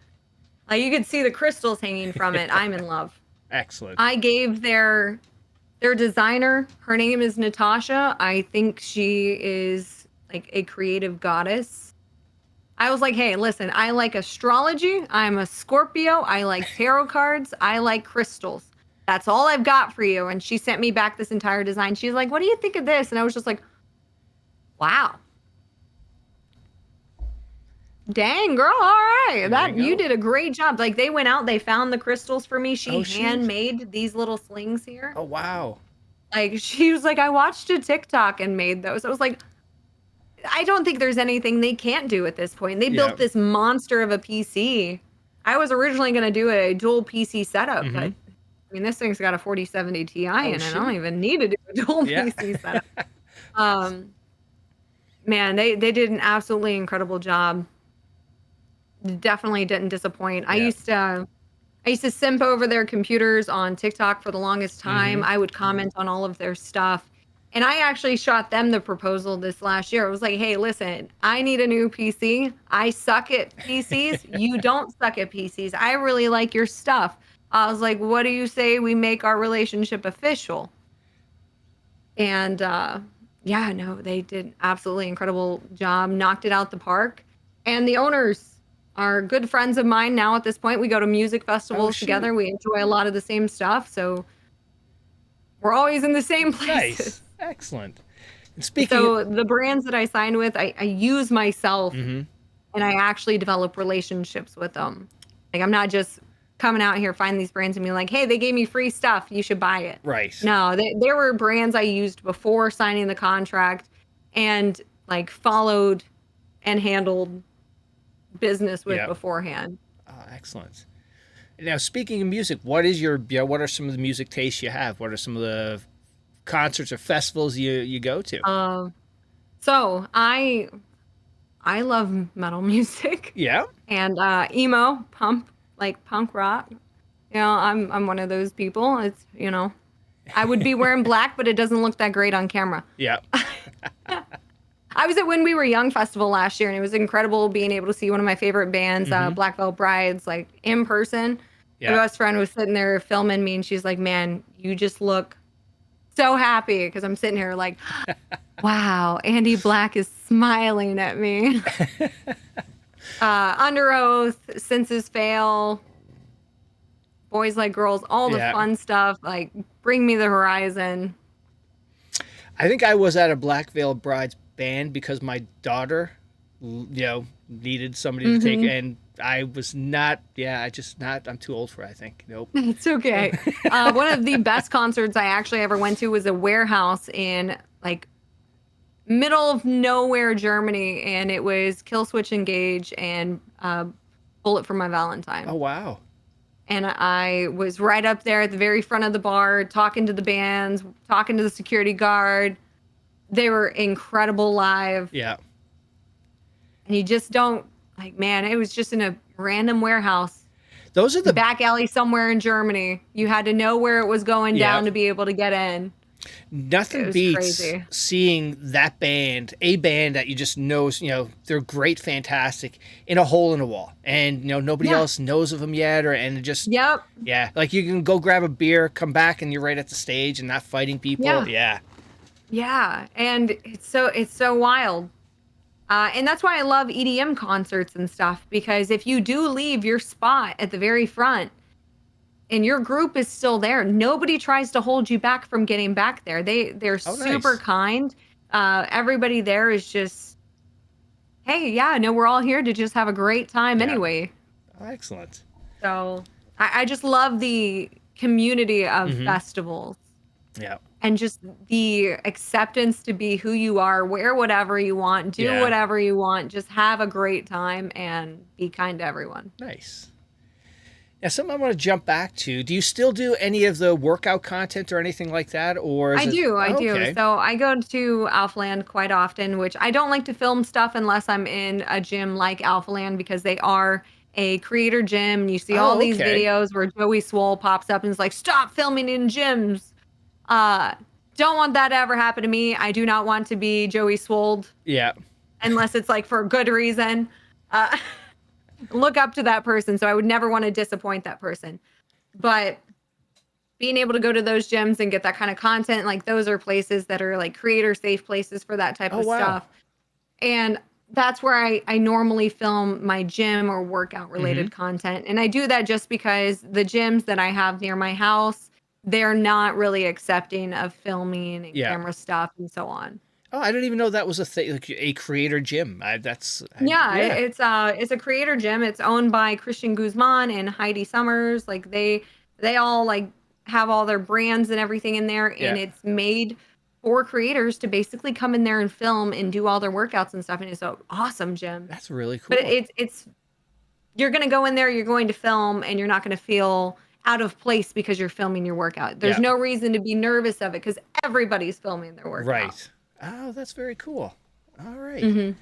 Speaker 2: like you can see the crystals hanging from it. I'm in love.
Speaker 1: Excellent.
Speaker 2: I gave their designer, her name is Natasha. I think she is like a creative goddess. I was like, hey, listen, I like astrology. I'm a Scorpio. I like tarot cards. I like crystals. That's all I've got for you. And she sent me back this entire design. She's like, what do you think of this? And I was just like, wow. Dang, girl. All right. You did a great job. Like they went out, they found the crystals for me. She handmade these little slings here.
Speaker 1: Oh, wow.
Speaker 2: Like she was like, I watched a TikTok and made those. I was like, I don't think there's anything they can't do at this point. They built this monster of a PC. I was originally going to do a dual PC setup, but I mean, this thing's got a 4070 Ti in it. I don't even need to do a dual PC setup. Man, they did an absolutely incredible job. Definitely didn't disappoint. I used to simp over their computers on TikTok for the longest time. I would comment on all of their stuff. And I actually shot them the proposal this last year. I was like, hey, listen, I need a new PC. I suck at PCs. You don't suck at PCs. I really like your stuff. I was like, what do you say we make our relationship official? And they did absolutely incredible job, knocked it out the park. And the owners are good friends of mine now at this point. We go to music festivals together. We enjoy a lot of the same stuff. So we're always in the same places.
Speaker 1: Nice. Excellent. And
Speaker 2: so the brands that I signed with, I use myself and I actually develop relationships with them. Like I'm not just coming out here, find these brands and be like, hey, they gave me free stuff. You should buy it.
Speaker 1: Right.
Speaker 2: No, there were brands I used before signing the contract and like followed and handled business with beforehand.
Speaker 1: Excellent. Now, speaking of music, what are some of the music tastes you have? What are some of the concerts or festivals you go to?
Speaker 2: So I love metal music.
Speaker 1: Yeah.
Speaker 2: And emo, punk rock. You know, I'm one of those people. It's, you know, I would be wearing black, but it doesn't look that great on camera.
Speaker 1: Yeah.
Speaker 2: I was at When We Were Young Festival last year, and it was incredible being able to see one of my favorite bands, Black Veil Brides, like in person. My best friend was sitting there filming me, and she's like, man, you just look so happy, because I'm sitting here like, wow, Andy Black is smiling at me. Under Oath, Senses Fail, Boys Like Girls, all the fun stuff, like Bring Me the Horizon.
Speaker 1: I think I was at a Black Veil Bride's band because my daughter, needed somebody to take, and I was not, I'm too old for it, I think. Nope.
Speaker 2: It's okay. One of the best concerts I actually ever went to was a warehouse in like middle of nowhere Germany, and it was Kill Switch Engage and Bullet for My Valentine.
Speaker 1: Oh, wow.
Speaker 2: And I was right up there at the very front of the bar, talking to the bands, talking to the security guard. They were incredible live.
Speaker 1: Yeah.
Speaker 2: And you just don't, like, man, it was just in a random warehouse.
Speaker 1: Those are the
Speaker 2: back alley somewhere in Germany. You had to know where it was going down to be able to get in.
Speaker 1: Nothing beats seeing that band, a band that you just know, they're great, fantastic, in a hole in a wall, and nobody else knows of them yet, like you can go grab a beer, come back, and you're right at the stage and not fighting people.
Speaker 2: Yeah, and it's so wild, and that's why I love EDM concerts and stuff, because if you do leave your spot at the very front and your group is still there, nobody tries to hold you back from getting back there. They're super kind. Everybody there is just, hey, we're all here to just have a great time anyway.
Speaker 1: Oh, excellent.
Speaker 2: So I just love the community of festivals.
Speaker 1: Yeah.
Speaker 2: And just the acceptance to be who you are, wear whatever you want, do whatever you want, just have a great time and be kind to everyone.
Speaker 1: Nice. Now, something I want to jump back to. Do you still do any of the workout content or anything like that? Or
Speaker 2: I do. So I go to Alphaland quite often, which I don't like to film stuff unless I'm in a gym like Alphaland, because they are a creator gym. You see all these videos where Joey Swole pops up and is like, stop filming in gyms. Don't want that to ever happen to me. I do not want to be Joey Swolled. Yeah. Unless it's like for a good reason. Look up to that person, so I would never want to disappoint that person. But being able to go to those gyms and get that kind of content, like those are places that are like creator safe places for that type of stuff. And that's where I normally film my gym or workout related content. And I do that just because the gyms that I have near my house, they're not really accepting of filming and camera stuff and so on.
Speaker 1: Oh, I didn't even know that was a thing, like a creator gym. It's
Speaker 2: a creator gym. It's owned by Christian Guzman and Heidi Summers. Like they all like have all their brands and everything in there, and it's made for creators to basically come in there and film and do all their workouts and stuff. And it's an awesome gym.
Speaker 1: That's really cool.
Speaker 2: But it's you're gonna go in there, you're going to film, and you're not gonna feel out of place because you're filming your workout. There's no reason to be nervous of it because everybody's filming their workout.
Speaker 1: Right. Oh, that's very cool. All right.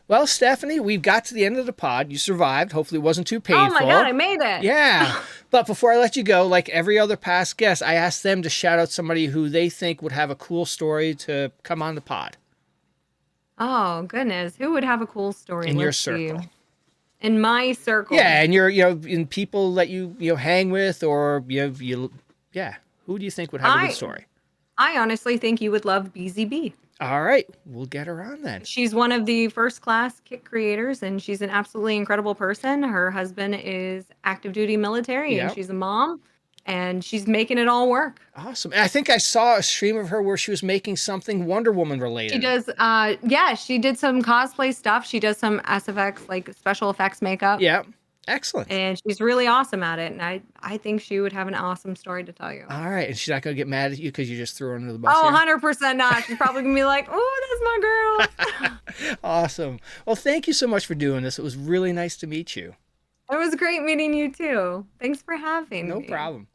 Speaker 1: Well, Stephanie, we've got to the end of the pod. You survived. Hopefully it wasn't too painful.
Speaker 2: Oh my God, I made it.
Speaker 1: Yeah. But before I let you go, like every other past guest, I asked them to shout out somebody who they think would have a cool story to come on the pod.
Speaker 2: Oh, goodness. Who would have a cool story?
Speaker 1: In your circle.
Speaker 2: In my circle.
Speaker 1: Yeah, and in people that you hang with, or who do you think would have a good story?
Speaker 2: I honestly think you would love BZB.
Speaker 1: All right, we'll get her on then.
Speaker 2: She's one of the first class kit creators, and she's an absolutely incredible person. Her husband is active duty military, and she's a mom, and she's making it all work.
Speaker 1: Awesome. And I think I saw a stream of her where she was making something Wonder Woman related.
Speaker 2: She does, she did some cosplay stuff. She does some SFX, like special effects makeup.
Speaker 1: Yeah. Excellent.
Speaker 2: And she's really awesome at it. And I think she would have an awesome story to tell you.
Speaker 1: All right. And she's not going to get mad at you because you just threw her under the bus?
Speaker 2: Oh, 100% not. She's probably going to be like, oh, that's my
Speaker 1: girl. Awesome. Well, thank you so much for doing this. It was really nice to meet you.
Speaker 2: It was great meeting you too. Thanks for having me.
Speaker 1: No problem.